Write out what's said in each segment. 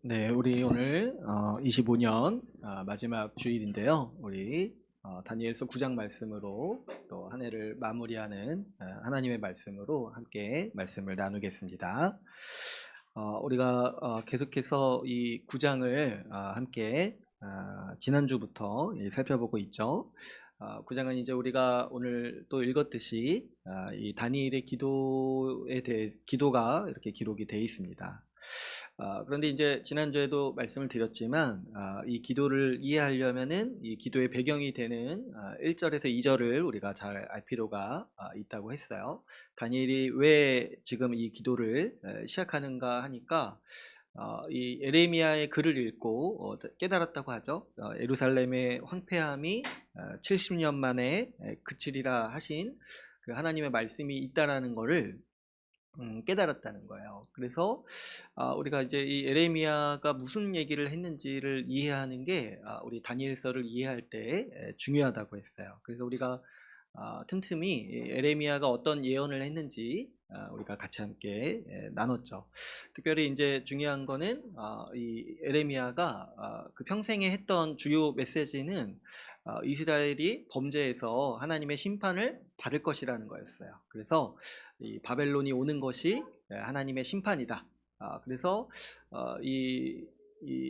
네, 우리 오늘 25년 마지막 주일인데요. 우리 다니엘서 9장 말씀으로 또 한 해를 마무리하는 하나님의 말씀으로 함께 말씀을 나누겠습니다. 우리가 계속해서 이 9장을 함께 지난주부터 살펴보고 있죠. 9장은 이제 우리가 오늘 또 읽었듯이 이 다니엘의 기도에 대해 기도가 이렇게 기록이 되어 있습니다. 그런데 이제 지난주에도 말씀을 드렸지만 이 기도를 이해하려면은 이 기도의 배경이 되는 1절에서 2절을 우리가 잘 알 필요가 있다고 했어요. 다니엘이 왜 지금 이 기도를 시작하는가 하니까 이 에레미야의 글을 읽고 깨달았다고 하죠. 예루살렘의 황폐함이 70년 만에 그치리라 하신 그 하나님의 말씀이 있다라는 것을 깨달았다는 거예요. 그래서 우리가 이제 이 에레미야가 무슨 얘기를 했는지를 이해하는 게 우리 다니엘서를 이해할 때 중요하다고 했어요. 그래서 우리가 틈틈이 에레미야가 어떤 예언을 했는지 우리가 같이 함께 나눴죠. 특별히 이제 중요한 거는 이 에레미야가 그 평생에 했던 주요 메시지는 이스라엘이 범죄해서 하나님의 심판을 받을 것이라는 거였어요. 그래서 이 바벨론이 오는 것이 하나님의 심판이다. 그래서 이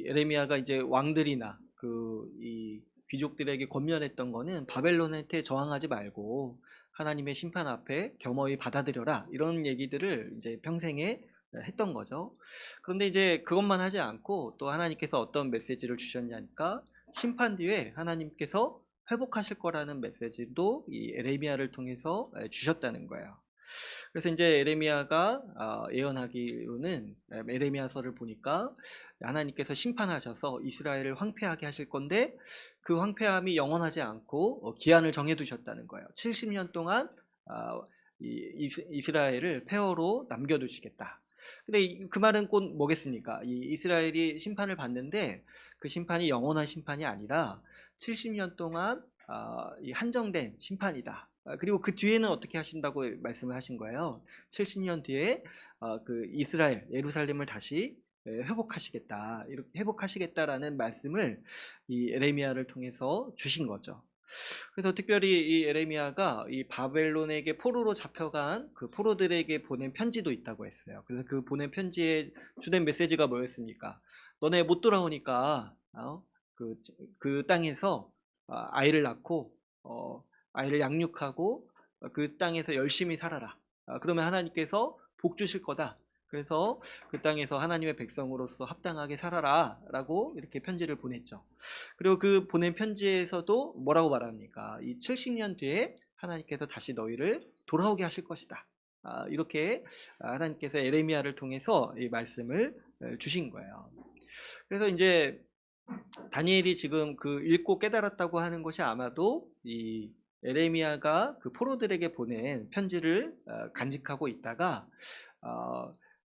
에레미야가 이제 왕들이나 이 귀족들에게 권면했던 거는 바벨론한테 저항하지 말고 하나님의 심판 앞에 겸허히 받아들여라, 이런 얘기들을 이제 평생에 했던 거죠. 그런데 이제 그것만 하지 않고 또 하나님께서 어떤 메시지를 주셨냐니까 심판 뒤에 하나님께서 회복하실 거라는 메시지도 이 에레미야를 통해서 주셨다는 거예요. 그래서 이제 에레미야가 예언하기로는 에레미야서를 보니까 하나님께서 심판하셔서 이스라엘을 황폐하게 하실 건데 그 황폐함이 영원하지 않고 기한을 정해두셨다는 거예요. 70년 동안 이스라엘을 폐허로 남겨두시겠다. 근데 그 말은 곧 뭐겠습니까? 이 이스라엘이 심판을 받는데 그 심판이 영원한 심판이 아니라 70년 동안 이 한정된 심판이다. 그리고 그 뒤에는 어떻게 하신다고 말씀을 하신 거예요. 70년 뒤에 그 이스라엘, 예루살렘을 다시 회복하시겠다, 이렇게 회복하시겠다라는 말씀을 이 에레미야를 통해서 주신 거죠. 그래서 특별히 이 에레미야가 이 바벨론에게 포로로 잡혀간 그 포로들에게 보낸 편지도 있다고 했어요. 그래서 그 보낸 편지의 주된 메시지가 뭐였습니까? 너네 못 돌아오니까 그 땅에서 아이를 낳고 아이를 양육하고 그 땅에서 열심히 살아라. 그러면 하나님께서 복 주실 거다. 그래서 그 땅에서 하나님의 백성으로서 합당하게 살아라 라고 이렇게 편지를 보냈죠. 그리고 그 보낸 편지에서도 뭐라고 말합니까? 이 70년 뒤에 하나님께서 다시 너희를 돌아오게 하실 것이다. 이렇게 하나님께서 에레미야를 통해서 이 말씀을 주신 거예요. 그래서 이제 다니엘이 지금 그 읽고 깨달았다고 하는 것이 아마도 이 에레미야가 그 포로들에게 보낸 편지를 간직하고 있다가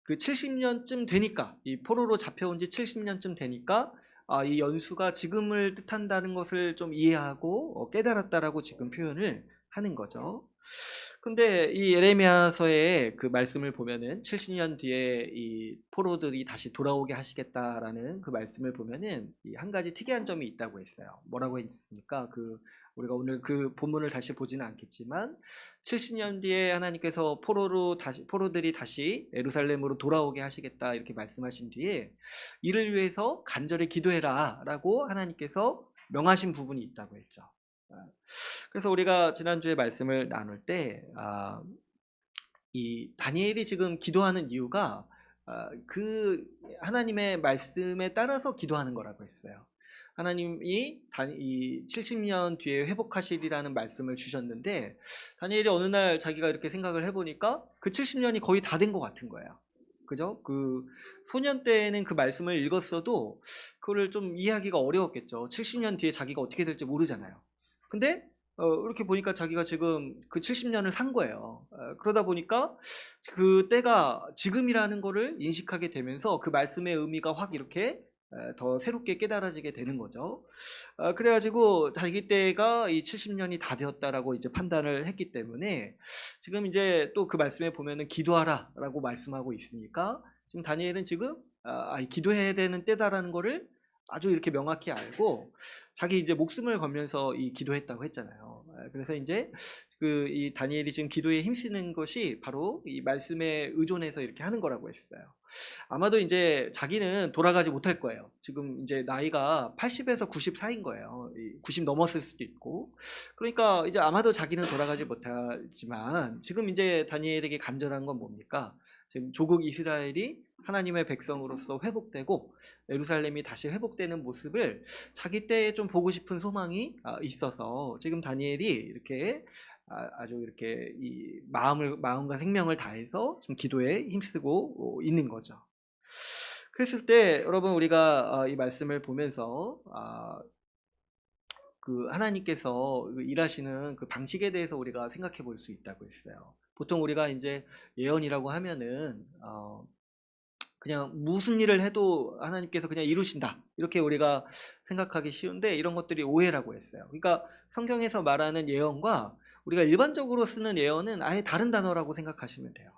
그 70년쯤 되니까, 이 포로로 잡혀온 지 70년쯤 되니까 이 연수가 지금을 뜻한다는 것을 좀 이해하고 깨달았다라고 지금 표현을 하는 거죠. 근데 이 에레미야서의 그 말씀을 보면은 70년 뒤에 이 포로들이 다시 돌아오게 하시겠다라는 그 말씀을 보면은 한 가지 특이한 점이 있다고 했어요. 뭐라고 했습니까? 우리가 오늘 그 본문을 다시 보지는 않겠지만 70년 뒤에 하나님께서 포로들이 다시 예루살렘으로 돌아오게 하시겠다, 이렇게 말씀하신 뒤에 이를 위해서 간절히 기도해라라고 하나님께서 명하신 부분이 있다고 했죠. 그래서 우리가 지난주에 말씀을 나눌 때 이 다니엘이 지금 기도하는 이유가 그 하나님의 말씀에 따라서 기도하는 거라고 했어요. 하나님이 이 70년 뒤에 회복하시리라는 말씀을 주셨는데 다니엘이 어느 날 자기가 이렇게 생각을 해보니까 그 70년이 거의 다 된 것 같은 거예요. 그죠? 그 소년 때는 그 말씀을 읽었어도 그거를 좀 이해하기가 어려웠겠죠. 70년 뒤에 자기가 어떻게 될지 모르잖아요. 근데 이렇게 보니까 자기가 지금 그 70년을 산 거예요. 그러다 보니까 그 때가 지금이라는 거를 인식하게 되면서 그 말씀의 의미가 확 이렇게 더 새롭게 깨달아지게 되는 거죠. 그래가지고 자기 때가 이 70년이 다 되었다라고 이제 판단을 했기 때문에 지금 이제 또 그 말씀에 보면은 기도하라라고 말씀하고 있으니까 지금 다니엘은 지금 기도해야 되는 때다라는 거를 아주 이렇게 명확히 알고 자기 이제 목숨을 걸면서 이 기도했다고 했잖아요. 그래서 이제 이 다니엘이 지금 기도에 힘쓰는 것이 바로 이 말씀에 의존해서 이렇게 하는 거라고 했어요. 아마도 이제 자기는 돌아가지 못할 거예요. 지금 이제 나이가 80에서 90 사이인 거예요. 90 넘었을 수도 있고. 그러니까 이제 아마도 자기는 돌아가지 못하지만 지금 이제 다니엘에게 간절한 건 뭡니까? 지금 조국 이스라엘이 하나님의 백성으로서 회복되고 예루살렘이 다시 회복되는 모습을 자기 때에 좀 보고 싶은 소망이 있어서 지금 다니엘이 이렇게 아주 이렇게 이 마음과 생명을 다해서 좀 기도에 힘쓰고 있는 거죠. 그랬을 때 여러분 우리가 이 말씀을 보면서 그 하나님께서 일하시는 그 방식에 대해서 우리가 생각해 볼 수 있다고 했어요. 보통 우리가 이제 예언이라고 하면은 그냥 무슨 일을 해도 하나님께서 그냥 이루신다 이렇게 우리가 생각하기 쉬운데 이런 것들이 오해라고 했어요. 그러니까 성경에서 말하는 예언과 우리가 일반적으로 쓰는 예언은 아예 다른 단어라고 생각하시면 돼요.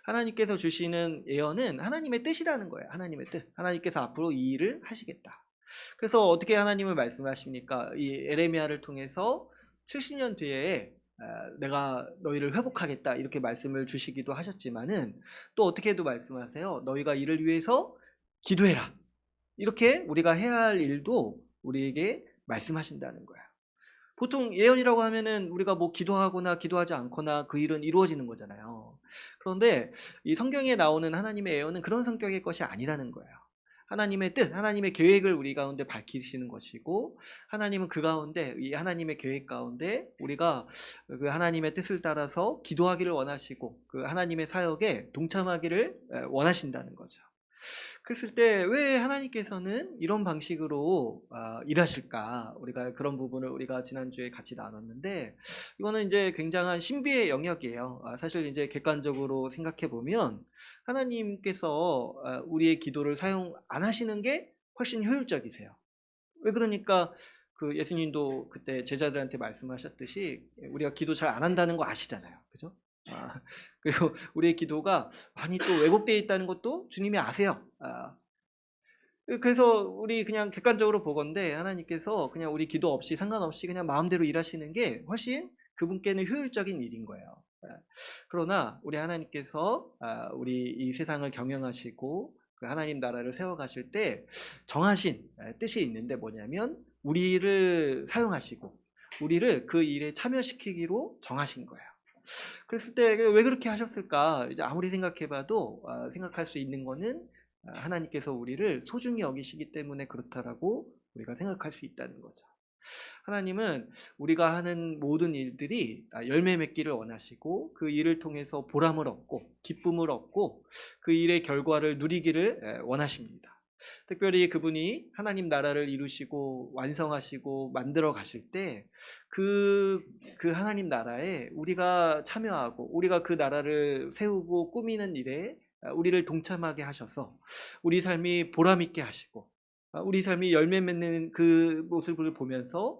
하나님께서 주시는 예언은 하나님의 뜻이라는 거예요. 하나님의 뜻. 하나님께서 앞으로 이 일을 하시겠다. 그래서 어떻게 하나님은 말씀하십니까? 이 에레미야를 통해서 70년 뒤에 내가 너희를 회복하겠다 이렇게 말씀을 주시기도 하셨지만은 또 어떻게도 말씀하세요. 너희가 이를 위해서 기도해라. 이렇게 우리가 해야 할 일도 우리에게 말씀하신다는 거예요. 보통 예언이라고 하면은 우리가 뭐 기도하거나 기도하지 않거나 그 일은 이루어지는 거잖아요. 그런데 이 성경에 나오는 하나님의 예언은 그런 성격의 것이 아니라는 거예요. 하나님의 뜻, 하나님의 계획을 우리 가운데 밝히시는 것이고 하나님은 그 가운데 이 하나님의 계획 가운데 우리가 그 하나님의 뜻을 따라서 기도하기를 원하시고 그 하나님의 사역에 동참하기를 원하신다는 거죠. 그랬을 때 왜 하나님께서는 이런 방식으로 일하실까? 우리가 그런 부분을 우리가 지난주에 같이 나눴는데 이거는 이제 굉장한 신비의 영역이에요. 사실 이제 객관적으로 생각해 보면 하나님께서 우리의 기도를 사용 안 하시는 게 훨씬 효율적이세요. 왜 그러니까 그 예수님도 그때 제자들한테 말씀하셨듯이 우리가 기도 잘 안 한다는 거 아시잖아요. 그죠? 그리고 우리의 기도가 많이 또 왜곡되어 있다는 것도 주님이 아세요. 그래서 우리 그냥 객관적으로 보건대 하나님께서 그냥 우리 기도 없이 상관없이 그냥 마음대로 일하시는 게 훨씬 그분께는 효율적인 일인 거예요. 그러나 우리 하나님께서 우리 이 세상을 경영하시고 그 하나님 나라를 세워가실 때 정하신 뜻이 있는데 뭐냐면 우리를 사용하시고 우리를 그 일에 참여시키기로 정하신 거예요. 그랬을 때 왜 그렇게 하셨을까? 이제 아무리 생각해봐도 생각할 수 있는 거는 하나님께서 우리를 소중히 여기시기 때문에 그렇다라고 우리가 생각할 수 있다는 거죠. 하나님은 우리가 하는 모든 일들이 열매 맺기를 원하시고 그 일을 통해서 보람을 얻고 기쁨을 얻고 그 일의 결과를 누리기를 원하십니다. 특별히 그분이 하나님 나라를 이루시고 완성하시고 만들어 가실 때 그 하나님 나라에 우리가 참여하고 우리가 그 나라를 세우고 꾸미는 일에 우리를 동참하게 하셔서 우리 삶이 보람 있게 하시고 우리 삶이 열매 맺는 그 모습을 보면서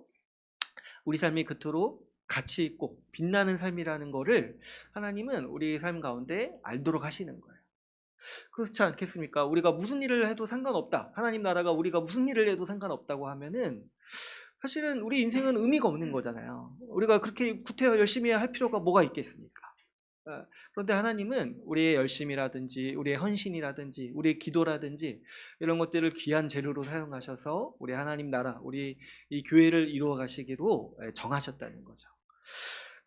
우리 삶이 그토록 가치 있고 빛나는 삶이라는 거를 하나님은 우리 삶 가운데 알도록 하시는 거예요. 그렇지 않겠습니까? 우리가 무슨 일을 해도 상관없다. 하나님 나라가 우리가 무슨 일을 해도 상관없다고 하면은 사실은 우리 인생은 의미가 없는 거잖아요. 우리가 그렇게 구태여 열심히 할 필요가 뭐가 있겠습니까? 그런데 하나님은 우리의 열심이라든지 우리의 헌신이라든지 우리의 기도라든지 이런 것들을 귀한 재료로 사용하셔서 우리 하나님 나라, 우리 이 교회를 이루어 가시기로 정하셨다는 거죠.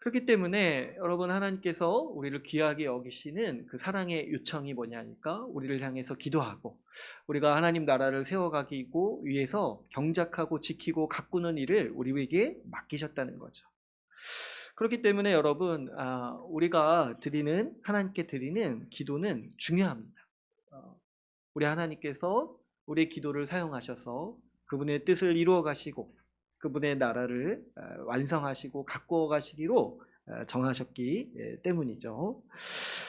그렇기 때문에 여러분 하나님께서 우리를 귀하게 여기시는 그 사랑의 요청이 뭐냐니까 우리를 향해서 기도하고 우리가 하나님 나라를 세워가기고 위해서 경작하고 지키고 가꾸는 일을 우리에게 맡기셨다는 거죠. 그렇기 때문에 여러분 우리가 하나님께 드리는 기도는 중요합니다. 우리 하나님께서 우리의 기도를 사용하셔서 그분의 뜻을 이루어 가시고 그분의 나라를 완성하시고 가꾸어 가시기로 정하셨기 때문이죠.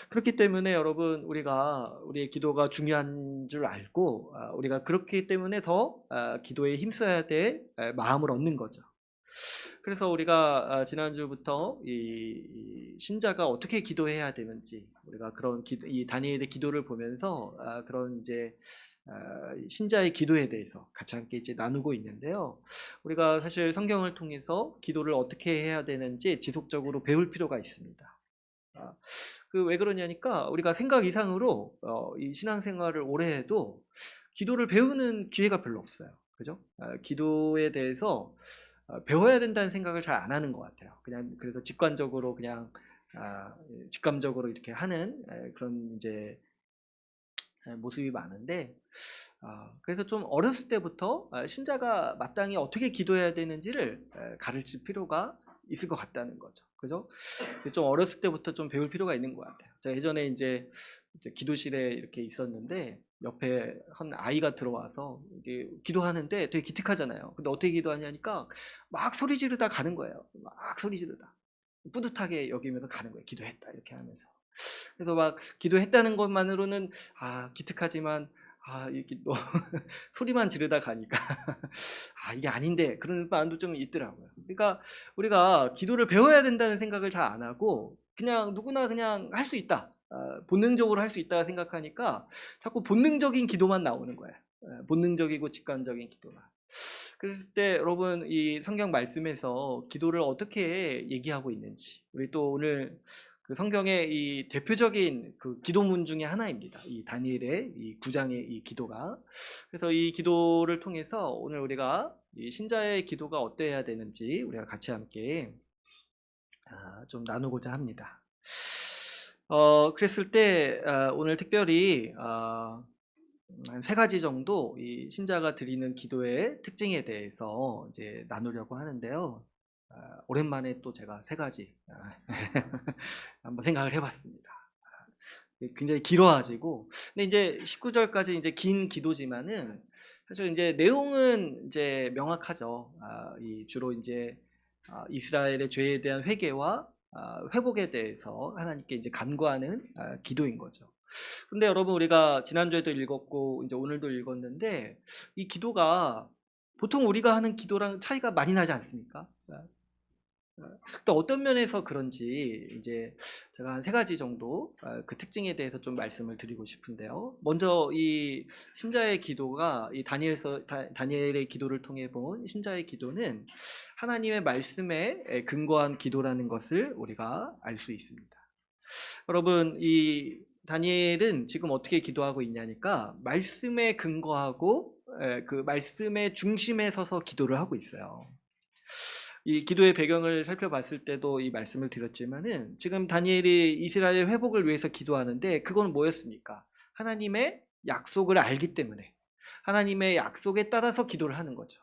그렇기 때문에 여러분 우리의 기도가 중요한 줄 알고 우리가 그렇기 때문에 더 기도에 힘써야 될 마음을 얻는 거죠. 그래서 우리가 지난주부터 이 신자가 어떻게 기도해야 되는지 우리가 그런 이 다니엘의 기도를 보면서 그런 이제 신자의 기도에 대해서 같이 함께 이제 나누고 있는데요. 우리가 사실 성경을 통해서 기도를 어떻게 해야 되는지 지속적으로 배울 필요가 있습니다. 왜 그러냐니까 우리가 생각 이상으로 이 신앙생활을 오래 해도 기도를 배우는 기회가 별로 없어요. 그죠? 기도에 대해서 배워야 된다는 생각을 잘 안 하는 것 같아요. 그냥 그래서 직관적으로 그냥 직감적으로 이렇게 하는 그런 이제 모습이 많은데 그래서 좀 어렸을 때부터 신자가 마땅히 어떻게 기도해야 되는지를 가르칠 필요가 있을 것 같다는 거죠. 그죠? 좀 어렸을 때부터 좀 배울 필요가 있는 것 같아요. 제가 예전에 이제 기도실에 이렇게 있었는데 옆에 한 아이가 들어와서 이제 기도하는데 되게 기특하잖아요. 근데 어떻게 기도하냐니까 막 소리 지르다 가는 거예요. 막 소리 지르다. 뿌듯하게 여기면서 가는 거예요. 기도했다 이렇게 하면서. 그래서 막 기도했다는 것만으로는 기특하지만 이렇게 또 소리만 지르다 가니까 이게 아닌데 그런 마음도 좀 있더라고요. 그러니까 우리가 기도를 배워야 된다는 생각을 잘 안 하고 그냥 누구나 그냥 할 수 있다. 본능적으로 할 수 있다 생각하니까 자꾸 본능적인 기도만 나오는 거예요. 본능적이고 직관적인 기도만. 그랬을 때 여러분 이 성경 말씀에서 기도를 어떻게 얘기하고 있는지 우리 또 오늘 그 성경의 이 대표적인 그 기도문 중에 하나입니다. 이 다니엘의 이 9장의 이 기도가. 그래서 이 기도를 통해서 오늘 우리가 이 신자의 기도가 어때야 되는지 우리가 같이 함께 좀 나누고자 합니다. 그랬을 때 오늘 특별히 한 3가지 정도 이 신자가 드리는 기도의 특징에 대해서 이제 나누려고 하는데요. 오랜만에 또 제가 3가지 한번 생각을 해봤습니다. 굉장히 길어가지고 근데 이제 19절까지 이제 긴 기도지만은 사실 이제 내용은 이제 명확하죠. 주로 이제 이스라엘의 죄에 대한 회개와 회복에 대해서 하나님께 이제 간구하는 기도인 거죠. 근데 여러분 우리가 지난주에도 읽었고 이제 오늘도 읽었는데 이 기도가 보통 우리가 하는 기도랑 차이가 많이 나지 않습니까? 또 어떤 면에서 그런지 이제 제가 한 3가지 정도 그 특징에 대해서 좀 말씀을 드리고 싶은데요. 먼저 이 신자의 기도가 이 다니엘의 기도를 통해 본 신자의 기도는 하나님의 말씀에 근거한 기도라는 것을 우리가 알 수 있습니다. 여러분 이 다니엘은 지금 어떻게 기도하고 있냐니까 말씀에 근거하고 그 말씀의 중심에 서서 기도를 하고 있어요. 이 기도의 배경을 살펴봤을 때도 이 말씀을 드렸지만은 지금 다니엘이 이스라엘의 회복을 위해서 기도하는데 그건 뭐였습니까? 하나님의 약속을 알기 때문에 하나님의 약속에 따라서 기도를 하는 거죠.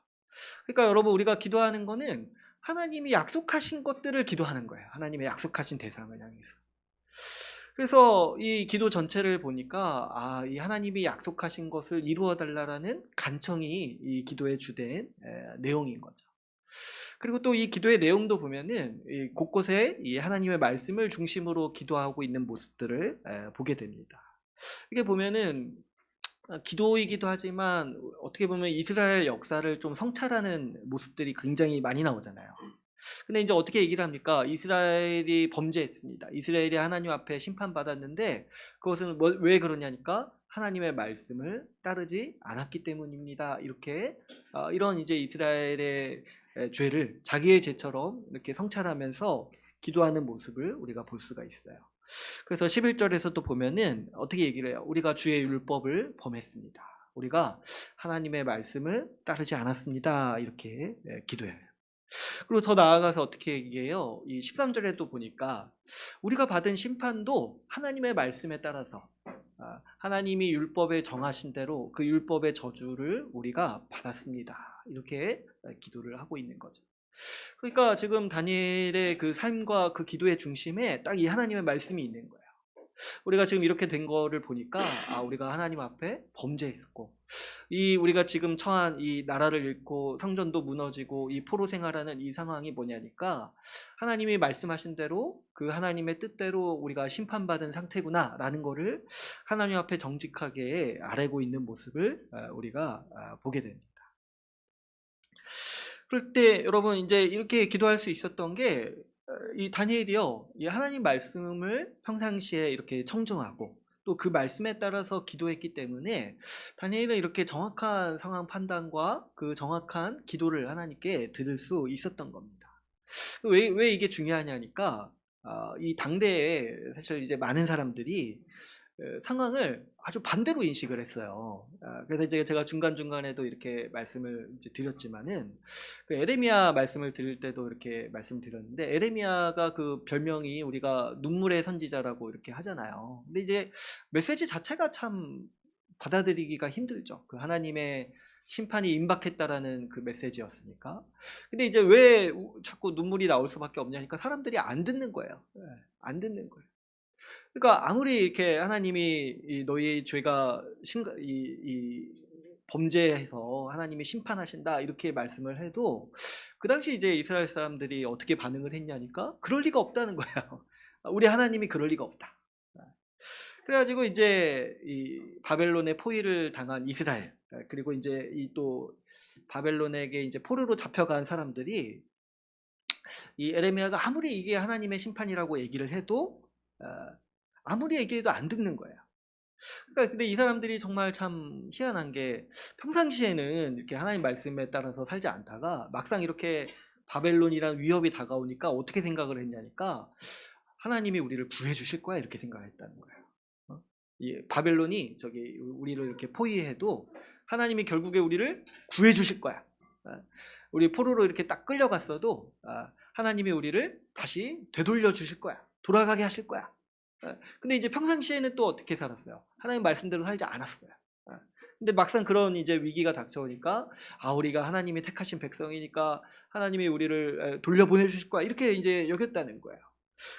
그러니까 여러분 우리가 기도하는 거는 하나님이 약속하신 것들을 기도하는 거예요. 하나님의 약속하신 대상을 향해서. 그래서 이 기도 전체를 보니까 이 하나님이 약속하신 것을 이루어 달라라는 간청이 이 기도의 주된 내용인 거죠. 그리고 또 이 기도의 내용도 보면은 곳곳에 이 하나님의 말씀을 중심으로 기도하고 있는 모습들을 보게 됩니다. 이게 보면은 기도이기도 하지만 어떻게 보면 이스라엘 역사를 좀 성찰하는 모습들이 굉장히 많이 나오잖아요. 근데 이제 어떻게 얘기를 합니까? 이스라엘이 범죄했습니다. 이스라엘이 하나님 앞에 심판받았는데 그것은 왜 그러냐니까 하나님의 말씀을 따르지 않았기 때문입니다. 이렇게 이런 이제 이스라엘의 죄를 자기의 죄처럼 이렇게 성찰하면서 기도하는 모습을 우리가 볼 수가 있어요. 그래서 11절에서도 보면은 어떻게 얘기를 해요? 우리가 주의 율법을 범했습니다. 우리가 하나님의 말씀을 따르지 않았습니다. 이렇게 기도해요. 그리고 더 나아가서 어떻게 얘기해요? 이 13절에도 보니까 우리가 받은 심판도 하나님의 말씀에 따라서 하나님이 율법에 정하신 대로 그 율법의 저주를 우리가 받았습니다. 이렇게 기도를 하고 있는 거죠. 그러니까 지금 다니엘의 그 삶과 그 기도의 중심에 딱 이 하나님의 말씀이 있는 거예요. 우리가 지금 이렇게 된 거를 보니까 우리가 하나님 앞에 범죄했었고 우리가 지금 처한 이 나라를 잃고 성전도 무너지고 이 포로 생활하는 이 상황이 뭐냐니까 하나님이 말씀하신 대로 그 하나님의 뜻대로 우리가 심판받은 상태구나 라는 거를 하나님 앞에 정직하게 아뢰고 있는 모습을 우리가 보게 됩니다. 그럴 때 여러분 이제 이렇게 기도할 수 있었던 게 이 다니엘이요, 이 하나님 말씀을 평상시에 이렇게 청중하고 또 그 말씀에 따라서 기도했기 때문에 다니엘은 이렇게 정확한 상황 판단과 그 정확한 기도를 하나님께 드릴 수 있었던 겁니다. 왜 이게 중요하냐니까 이 당대에 사실 이제 많은 사람들이 상황을 아주 반대로 인식을 했어요. 그래서 이제 제가 중간중간에도 이렇게 말씀을 이제 드렸지만은 그 에레미야 말씀을 드릴 때도 이렇게 말씀드렸는데, 에레미야가 그 별명이 우리가 눈물의 선지자라고 이렇게 하잖아요. 근데 이제 메시지 자체가 참 받아들이기가 힘들죠. 그 하나님의 심판이 임박했다라는 그 메시지였으니까. 근데 이제 왜 자꾸 눈물이 나올 수밖에 없냐니까 사람들이 안 듣는 거예요. 안 듣는 거예요. 그러니까 아무리 이렇게 하나님이 너희의 죄가 범죄해서 하나님이 심판하신다 이렇게 말씀을 해도 그 당시 이제 이스라엘 사람들이 어떻게 반응을 했냐니까 그럴 리가 없다는 거예요. 우리 하나님이 그럴 리가 없다. 그래가지고 이제 이 바벨론의 포위를 당한 이스라엘, 그리고 이제 이 또 바벨론에게 이제 포로로 잡혀간 사람들이 이 에레미야가 아무리 이게 하나님의 심판이라고 얘기를 해도 아무리 얘기해도 안 듣는 거예요. 그러니까 근데 이 사람들이 정말 참 희한한 게 평상시에는 이렇게 하나님 말씀에 따라서 살지 않다가 막상 이렇게 바벨론이란 위협이 다가오니까 어떻게 생각을 했냐니까 하나님이 우리를 구해 주실 거야 이렇게 생각을 했다는 거예요. 이 바벨론이 저기 우리를 이렇게 포위해도 하나님이 결국에 우리를 구해 주실 거야. 우리 포로로 이렇게 딱 끌려갔어도 하나님이 우리를 다시 되돌려 주실 거야. 돌아가게 하실 거야. 근데 이제 평상시에는 또 어떻게 살았어요? 하나님 말씀대로 살지 않았어요. 근데 막상 그런 이제 위기가 닥쳐오니까 우리가 하나님이 택하신 백성이니까 하나님이 우리를 돌려보내 주실 거야 이렇게 이제 여겼다는 거예요.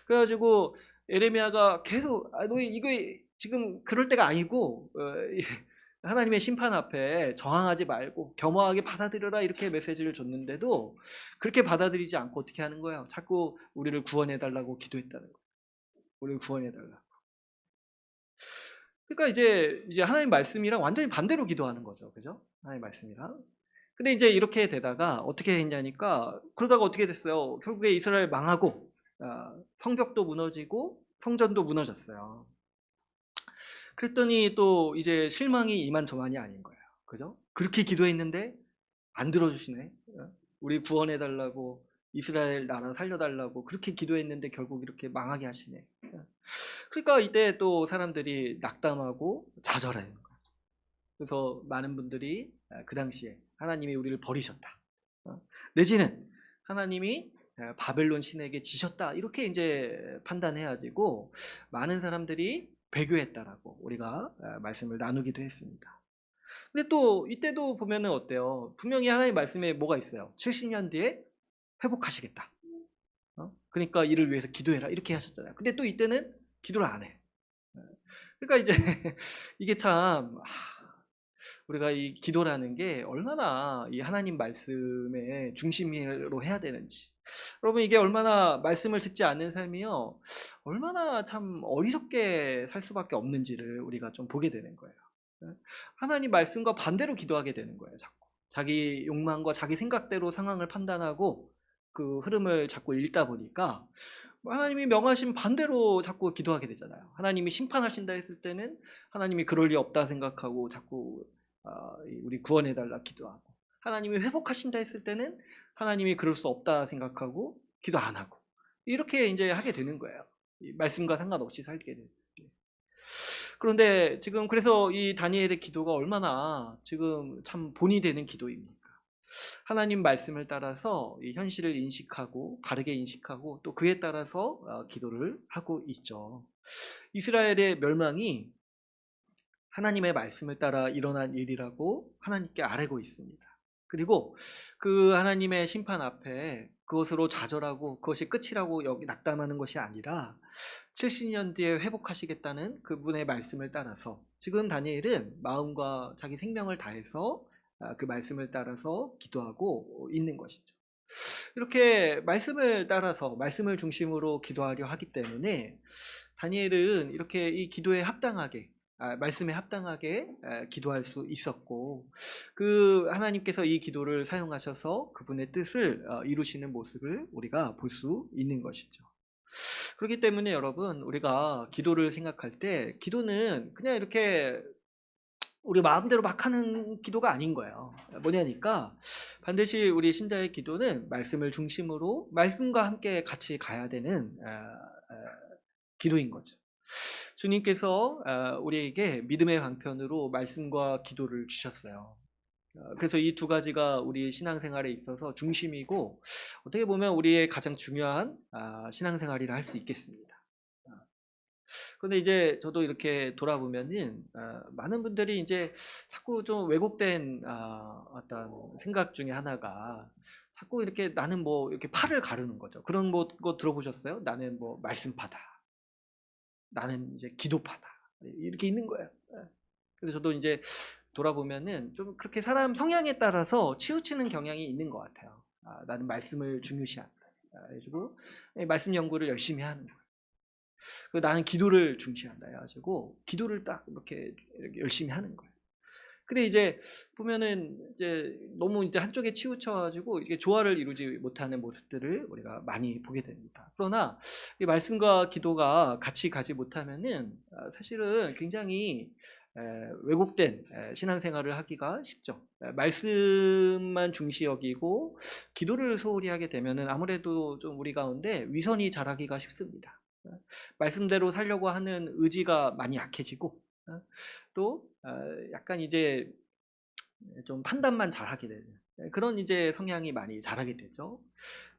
그래가지고 에레미야가 계속 너희 이거 지금 그럴 때가 아니고 하나님의 심판 앞에 저항하지 말고 겸허하게 받아들여라 이렇게 메시지를 줬는데도 그렇게 받아들이지 않고 어떻게 하는 거예요? 자꾸 우리를 구원해달라고 기도했다는 거예요. 우리를 구원해달라고. 그러니까 이제 하나님 말씀이랑 완전히 반대로 기도하는 거죠. 그죠? 하나님 말씀이랑. 근데 이제 이렇게 되다가 어떻게 했냐니까 그러다가 어떻게 됐어요? 결국에 이스라엘 망하고 성벽도 무너지고 성전도 무너졌어요. 그랬더니 또 이제 실망이 이만저만이 아닌 거예요. 그죠? 그렇게 기도했는데 안 들어주시네. 우리 구원해달라고 이스라엘 나라 살려달라고 그렇게 기도했는데 결국 이렇게 망하게 하시네. 그러니까 이때 또 사람들이 낙담하고 좌절해요. 그래서 많은 분들이 그 당시에 하나님이 우리를 버리셨다. 내지는 하나님이 바벨론 신에게 지셨다. 이렇게 이제 판단해가지고 많은 사람들이 배교했다라고 우리가 말씀을 나누기도 했습니다. 근데 또 이때도 보면은 어때요? 분명히 하나님 말씀에 뭐가 있어요? 70년 뒤에 회복하시겠다. 그러니까 이를 위해서 기도해라 이렇게 하셨잖아요. 근데 또 이때는 기도를 안 해. 그러니까 이제 이게 참 우리가 이 기도라는 게 얼마나 이 하나님 말씀의 중심으로 해야 되는지, 여러분 이게 얼마나 말씀을 듣지 않는 삶이요 얼마나 참 어리석게 살 수밖에 없는지를 우리가 좀 보게 되는 거예요. 하나님 말씀과 반대로 기도하게 되는 거예요. 자꾸 자기 욕망과 자기 생각대로 상황을 판단하고 그 흐름을 자꾸 읽다 보니까 하나님이 명하신 반대로 자꾸 기도하게 되잖아요. 하나님이 심판하신다 했을 때는 하나님이 그럴 리 없다 생각하고 자꾸 우리 구원해달라 기도하고, 하나님이 회복하신다 했을 때는 하나님이 그럴 수 없다 생각하고 기도 안 하고, 이렇게 이제 하게 되는 거예요. 말씀과 상관없이 살게 되는. 그런데 지금 그래서 이 다니엘의 기도가 얼마나 지금 참 본이 되는 기도입니까? 하나님 말씀을 따라서 이 현실을 인식하고 바르게 인식하고 또 그에 따라서 기도를 하고 있죠. 이스라엘의 멸망이 하나님의 말씀을 따라 일어난 일이라고 하나님께 아뢰고 있습니다. 그리고 그 하나님의 심판 앞에 그것으로 좌절하고 그것이 끝이라고 여기 낙담하는 것이 아니라 70년 뒤에 회복하시겠다는 그분의 말씀을 따라서 지금 다니엘은 마음과 자기 생명을 다해서 그 말씀을 따라서 기도하고 있는 것이죠. 이렇게 말씀을 따라서 말씀을 중심으로 기도하려 하기 때문에 다니엘은 이렇게 이 기도에 합당하게 말씀에 합당하게 기도할 수 있었고, 그 하나님께서 이 기도를 사용하셔서 그분의 뜻을 이루시는 모습을 우리가 볼 수 있는 것이죠. 그렇기 때문에 여러분, 우리가 기도를 생각할 때 기도는 그냥 이렇게 우리 마음대로 막 하는 기도가 아닌 거예요. 뭐냐니까 반드시 우리 신자의 기도는 말씀을 중심으로 말씀과 함께 같이 가야 되는 기도인 거죠. 주님께서 우리에게 믿음의 방편으로 말씀과 기도를 주셨어요. 그래서 이 두 가지가 우리 신앙생활에 있어서 중심이고, 어떻게 보면 우리의 가장 중요한 신앙생활이라 할 수 있겠습니다. 그런데 이제 저도 이렇게 돌아보면은 많은 분들이 이제 자꾸 좀 왜곡된 어떤 생각 중에 하나가, 자꾸 이렇게 나는 뭐 이렇게 팔을 가르는 거죠. 그런 거 들어보셨어요? 나는 뭐 말씀파다, 나는 이제 기도파다, 이렇게 있는 거예요. 그래서 저도 이제 돌아보면은 좀 그렇게 사람 성향에 따라서 치우치는 경향이 있는 것 같아요. 나는 말씀을 중요시한다. 그래가지고 말씀 연구를 열심히 하는 거예요. 그리고 나는 기도를 중시한다 해가지고 기도를 딱 이렇게 열심히 하는 거예요. 근데 이제 보면은 이제 너무 이제 한쪽에 치우쳐가지고 이게 조화를 이루지 못하는 모습들을 우리가 많이 보게 됩니다. 그러나 이 말씀과 기도가 같이 가지 못하면은 사실은 굉장히 왜곡된 신앙생활을 하기가 쉽죠. 말씀만 중시 여기고 기도를 소홀히 하게 되면은 아무래도 좀 우리 가운데 위선이 자라기가 쉽습니다. 말씀대로 살려고 하는 의지가 많이 약해지고, 또 약간 이제 좀 판단만 잘하게 되는 그런 이제 성향이 많이 자라게 되죠.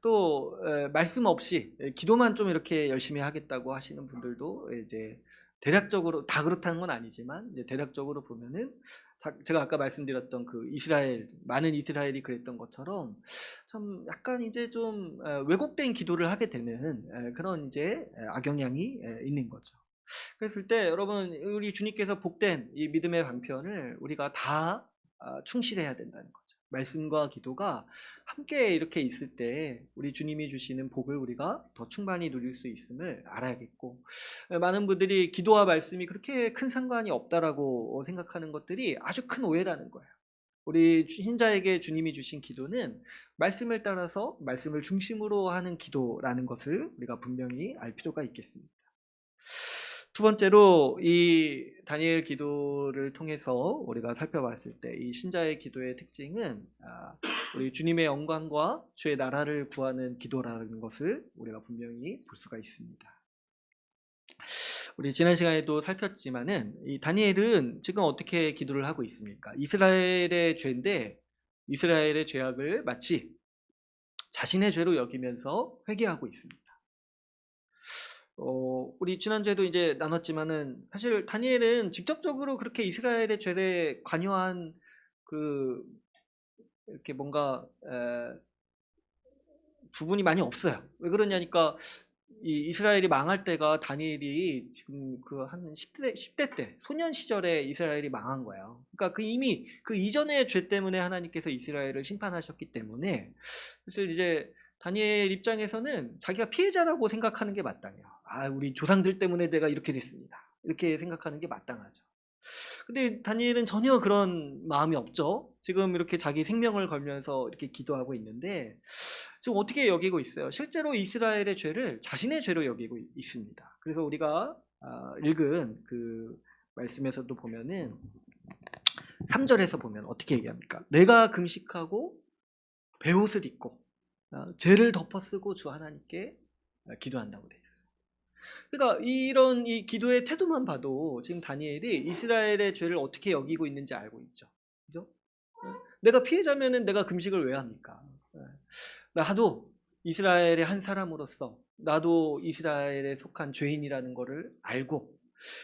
또 말씀 없이 기도만 좀 이렇게 열심히 하겠다고 하시는 분들도 이제 대략적으로 다 그렇다는 건 아니지만 이제 대략적으로 보면은 제가 아까 말씀드렸던 그 많은 이스라엘이 그랬던 것처럼 참 약간 이제 좀 왜곡된 기도를 하게 되는 그런 이제 악영향이 있는 거죠. 그랬을 때 여러분, 우리 주님께서 복된 이 믿음의 방편을 우리가 다 충실해야 된다는 거죠. 말씀과 기도가 함께 이렇게 있을 때 우리 주님이 주시는 복을 우리가 더 충만히 누릴 수 있음을 알아야겠고, 많은 분들이 기도와 말씀이 그렇게 큰 상관이 없다라고 생각하는 것들이 아주 큰 오해라는 거예요. 우리 신자에게 주님이 주신 기도는 말씀을 따라서 말씀을 중심으로 하는 기도라는 것을 우리가 분명히 알 필요가 있겠습니다. 두 번째로 이 다니엘 기도를 통해서 우리가 살펴봤을 때 이 신자의 기도의 특징은 우리 주님의 영광과 주의 나라를 구하는 기도라는 것을 우리가 분명히 볼 수가 있습니다. 우리 지난 시간에도 살폈지만은 이 다니엘은 지금 어떻게 기도를 하고 있습니까? 이스라엘의 죄인데 이스라엘의 죄악을 마치 자신의 죄로 여기면서 회개하고 있습니다. 우리 지난주에도 이제 나눴지만은 사실 다니엘은 직접적으로 그렇게 이스라엘의 죄에 관여한 이렇게 뭔가 부분이 많이 없어요. 왜 그러냐니까 이 이스라엘이 망할 때가 다니엘이 지금 그 한 10대 때 소년 시절에 이스라엘이 망한 거예요. 그러니까 이미 그 이전의 죄 때문에 하나님께서 이스라엘을 심판하셨기 때문에 사실 이제 다니엘 입장에서는 자기가 피해자라고 생각하는 게 마땅해요. 우리 조상들 때문에 내가 이렇게 됐습니다, 이렇게 생각하는 게 마땅하죠. 근데 다니엘은 전혀 그런 마음이 없죠. 지금 이렇게 자기 생명을 걸면서 이렇게 기도하고 있는데 지금 어떻게 여기고 있어요? 실제로 이스라엘의 죄를 자신의 죄로 여기고 있습니다. 그래서 우리가 읽은 그 말씀에서도 보면은 3절에서 보면 어떻게 얘기합니까? 내가 금식하고 베옷을 입고 죄를 덮어쓰고 주 하나님께 기도한다고 돼 있어요. 그러니까 이런 이 기도의 태도만 봐도 지금 다니엘이 이스라엘의 죄를 어떻게 여기고 있는지 알고 있죠. 그죠? 내가 피해자면은 내가 금식을 왜 합니까? 나도 이스라엘의 한 사람으로서 나도 이스라엘에 속한 죄인이라는 것을 알고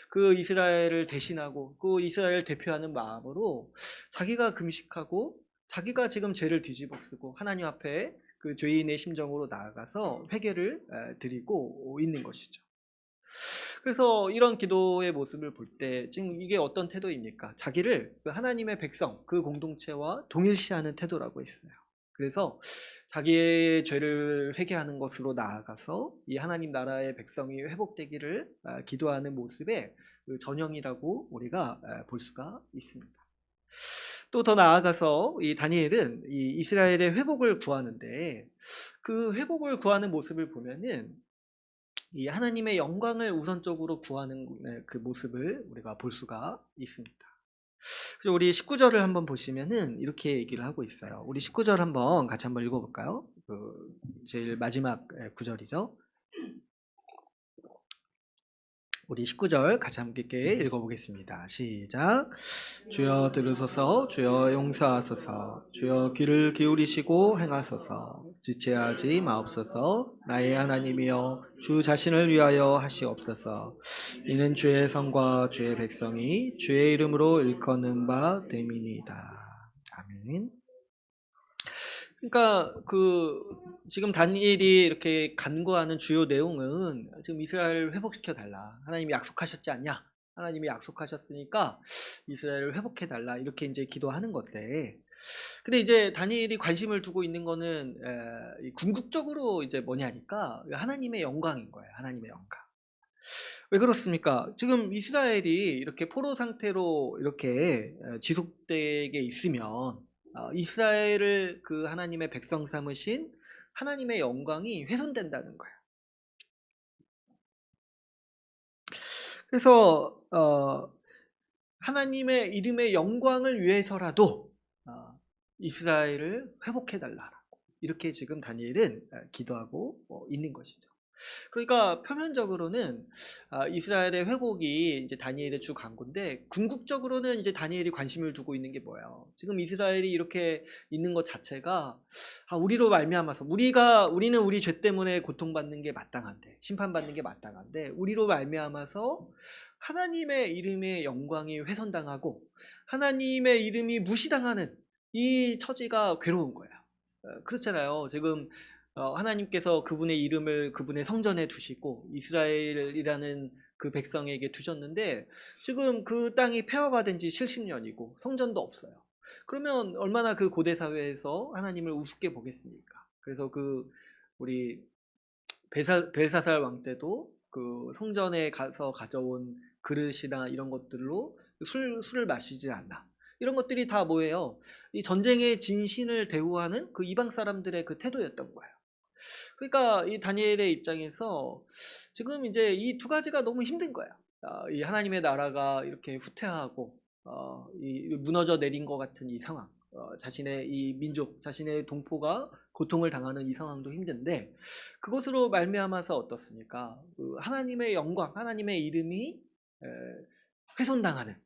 그 이스라엘을 대신하고 그 이스라엘을 대표하는 마음으로 자기가 금식하고 자기가 지금 죄를 뒤집어쓰고 하나님 앞에 그 죄인의 심정으로 나아가서 회개를 드리고 있는 것이죠. 그래서 이런 기도의 모습을 볼 때 지금 이게 어떤 태도입니까? 자기를 그 하나님의 백성, 그 공동체와 동일시하는 태도라고 했어요. 그래서 자기의 죄를 회개하는 것으로 나아가서 이 하나님 나라의 백성이 회복되기를 기도하는 모습의 그 전형이라고 우리가 볼 수가 있습니다. 또 더 나아가서 이 다니엘은 이 이스라엘의 회복을 구하는데 그 회복을 구하는 모습을 보면은 이 하나님의 영광을 우선적으로 구하는 그 모습을 우리가 볼 수가 있습니다. 그래서 우리 19절을 한번 보시면은 이렇게 얘기를 하고 있어요. 우리 19절 한번 같이 한번 읽어볼까요? 그 제일 마지막 구절이죠. 우리 19절 같이 함께 읽어보겠습니다. 시작. 주여 들으소서, 주여 용서하소서, 주여 귀를 기울이시고 행하소서, 지체하지 마옵소서. 나의 하나님이여, 주 자신을 위하여 하시옵소서. 이는 주의 성과 주의 백성이 주의 이름으로 일컫는 바 됨이니이다. 아멘. 그러니까 지금 다니엘이 이렇게 간구하는 주요 내용은 지금 이스라엘을 회복시켜 달라. 하나님이 약속하셨지 않냐? 하나님이 약속하셨으니까 이스라엘을 회복해 달라. 이렇게 이제 기도하는 건데. 근데 이제 다니엘이 관심을 두고 있는 거는 궁극적으로 이제 뭐냐니까 하나님의 영광인 거예요. 하나님의 영광. 왜 그렇습니까? 지금 이스라엘이 이렇게 포로 상태로 이렇게 지속되게 있으면 이스라엘을 그 하나님의 백성 삼으신 하나님의 영광이 훼손된다는 거예요. 그래서 하나님의 이름의 영광을 위해서라도 이스라엘을 회복해달라고 이렇게 지금 다니엘은 기도하고 있는 것이죠. 그러니까 표면적으로는 이스라엘의 회복이 이제 다니엘의 주 간구인데 궁극적으로는 이제 다니엘이 관심을 두고 있는 게 뭐예요? 지금 이스라엘이 이렇게 있는 것 자체가 우리로 말미암아서 우리는 우리 죄 때문에 고통받는 게 마땅한데 심판받는 게 마땅한데 우리로 말미암아서 하나님의 이름의 영광이 훼손당하고 하나님의 이름이 무시당하는 이 처지가 괴로운 거예요. 그렇잖아요. 지금 하나님께서 그분의 이름을 그분의 성전에 두시고 이스라엘이라는 그 백성에게 두셨는데 지금 그 땅이 폐허가 된 지 70년이고 성전도 없어요. 그러면 얼마나 그 고대 사회에서 하나님을 우습게 보겠습니까? 그래서 우리 벨사살 왕 때도 그 성전에 가서 가져온 그릇이나 이런 것들로 술을 마시지 않나. 이런 것들이 다 뭐예요? 이 전쟁의 진신을 대우하는 그 이방 사람들의 그 태도였던 거예요. 그러니까 이 다니엘의 입장에서 지금 이제 이 두 가지가 너무 힘든 거야. 이 하나님의 나라가 이렇게 후퇴하고 이 무너져 내린 것 같은 이 상황, 자신의 이 민족, 자신의 동포가 고통을 당하는 이 상황도 힘든데 그것으로 말미암아서 어떻습니까? 하나님의 영광, 하나님의 이름이 훼손당하는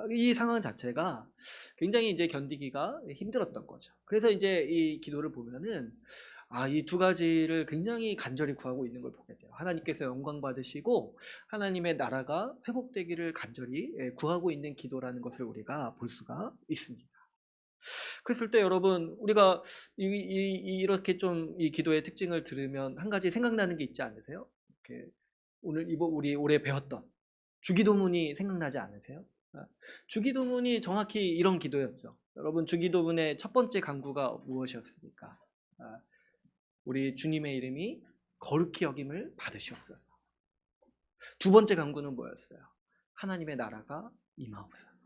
이 상황 자체가 굉장히 이제 견디기가 힘들었던 거죠. 그래서 이제 이 기도를 보면은 이 두 가지를 굉장히 간절히 구하고 있는 걸 보게 돼요. 하나님께서 영광 받으시고 하나님의 나라가 회복되기를 간절히 구하고 있는 기도라는 것을 우리가 볼 수가 있습니다. 그랬을 때 여러분 우리가 이렇게 좀 이 기도의 특징을 들으면 한 가지 생각나는 게 있지 않으세요? 이렇게 우리 올해 배웠던 주기도문이 생각나지 않으세요? 주기도문이 정확히 이런 기도였죠. 여러분 주기도문의 첫 번째 간구가 무엇이었습니까? 우리 주님의 이름이 거룩히 여김을 받으시옵소서. 두 번째 간구는 뭐였어요? 하나님의 나라가 임하옵소서.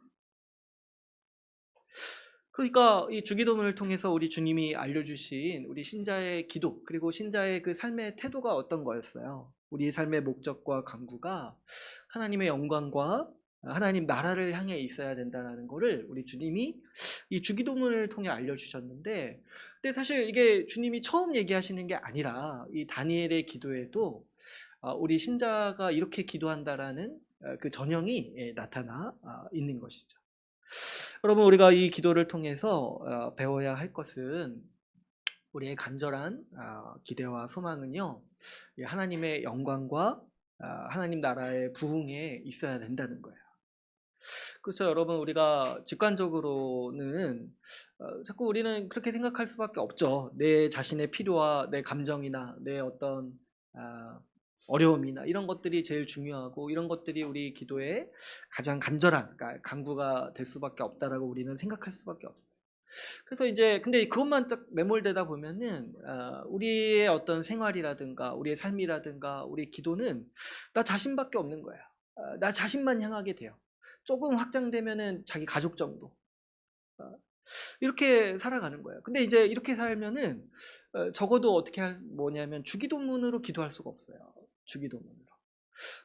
그러니까 이 주기도문을 통해서 우리 주님이 알려주신 우리 신자의 기도 그리고 신자의 그 삶의 태도가 어떤 거였어요? 우리 삶의 목적과 간구가 하나님의 영광과 하나님 나라를 향해 있어야 된다는 것을 우리 주님이 이 주기도문을 통해 알려주셨는데 근데 사실 이게 주님이 처음 얘기하시는 게 아니라 이 다니엘의 기도에도 우리 신자가 이렇게 기도한다라는 그 전형이 나타나 있는 것이죠. 여러분 우리가 이 기도를 통해서 배워야 할 것은 우리의 간절한 기대와 소망은요 하나님의 영광과 하나님 나라의 부흥에 있어야 된다는 거예요. 그렇죠. 여러분 우리가 직관적으로는 자꾸 우리는 그렇게 생각할 수밖에 없죠. 내 자신의 필요와 내 감정이나 내 어떤 어려움이나 이런 것들이 제일 중요하고 이런 것들이 우리 기도의 가장 간절한 간구가 될 수밖에 없다라고 우리는 생각할 수밖에 없어요. 그래서 이제 근데 그것만 딱 매몰되다 보면은 우리의 어떤 생활이라든가 우리의 삶이라든가 우리 기도는 나 자신밖에 없는 거예요. 나 자신만 향하게 돼요. 조금 확장되면은 자기 가족 정도. 어, 이렇게 살아가는 거예요. 근데 이제 이렇게 살면은 적어도 어떻게 뭐냐면 주기도문으로 기도할 수가 없어요. 주기도문으로.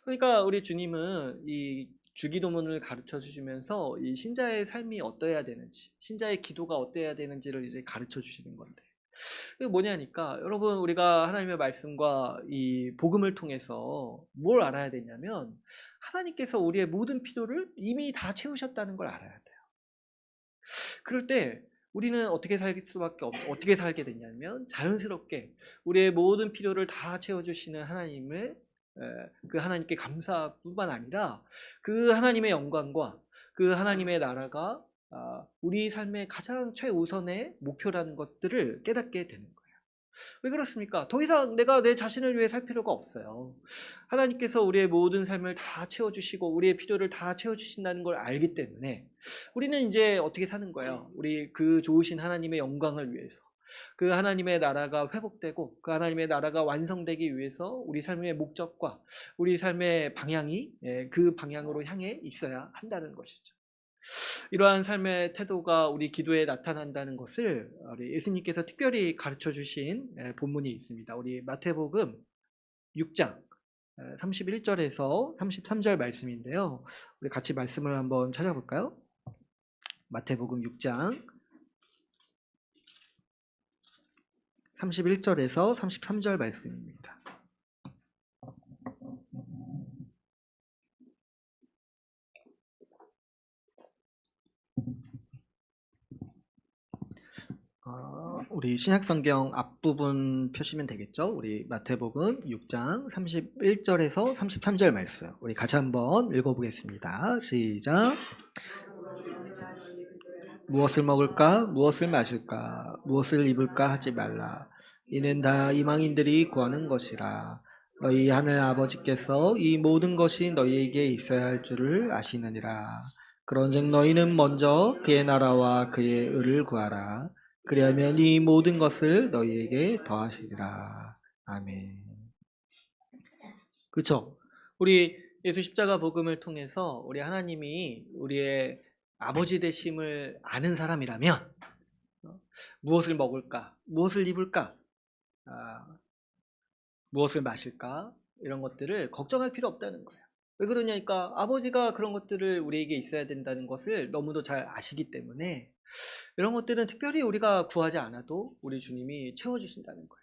그러니까 우리 주님은 이 주기도문을 가르쳐 주시면서 이 신자의 삶이 어떠해야 되는지, 신자의 기도가 어떠해야 되는지를 이제 가르쳐 주시는 건데. 그게 뭐냐니까 여러분 우리가 하나님의 말씀과 이 복음을 통해서 뭘 알아야 되냐면 하나님께서 우리의 모든 필요를 이미 다 채우셨다는 걸 알아야 돼요. 그럴 때 우리는 어떻게 살게 되냐면 자연스럽게 우리의 모든 필요를 다 채워주시는 하나님을 그 하나님께 감사뿐만 아니라 그 하나님의 영광과 그 하나님의 나라가 우리 삶의 가장 최우선의 목표라는 것들을 깨닫게 되는 거예요. 왜 그렇습니까? 더 이상 내가 내 자신을 위해 살 필요가 없어요. 하나님께서 우리의 모든 삶을 다 채워주시고 우리의 필요를 다 채워주신다는 걸 알기 때문에 우리는 이제 어떻게 사는 거예요? 우리 그 좋으신 하나님의 영광을 위해서 그 하나님의 나라가 회복되고 그 하나님의 나라가 완성되기 위해서 우리 삶의 목적과 우리 삶의 방향이 그 방향으로 향해 있어야 한다는 것이죠. 이러한 삶의 태도가 우리 기도에 나타난다는 것을 우리 예수님께서 특별히 가르쳐 주신 본문이 있습니다. 우리 마태복음 6장 31절에서 33절 말씀인데요. 우리 같이 말씀을 한번 찾아볼까요? 마태복음 6장 31절에서 33절 말씀입니다. 우리 신약성경 앞부분 펴시면 되겠죠? 우리 마태복음 6장 31절에서 33절 말씀. 우리 같이 한번 읽어보겠습니다. 시작. 무엇을 먹을까? 무엇을 마실까? 무엇을 입을까? 하지 말라. 이는 다 이방인들이 구하는 것이라. 너희 하늘 아버지께서 이 모든 것이 너희에게 있어야 할 줄을 아시느니라. 그런즉 너희는 먼저 그의 나라와 그의 의를 구하라. 그리하면 이 모든 것을 너희에게 더하시리라. 아멘. 그렇죠? 우리 예수 십자가 복음을 통해서 우리 하나님이 우리의 아버지 되심을 아는 사람이라면 무엇을 먹을까? 무엇을 입을까? 무엇을 마실까? 이런 것들을 걱정할 필요 없다는 거예요. 왜 그러냐니까 아버지가 그런 것들을 우리에게 있어야 된다는 것을 너무도 잘 아시기 때문에 이런 것들은 특별히 우리가 구하지 않아도 우리 주님이 채워주신다는 거예요.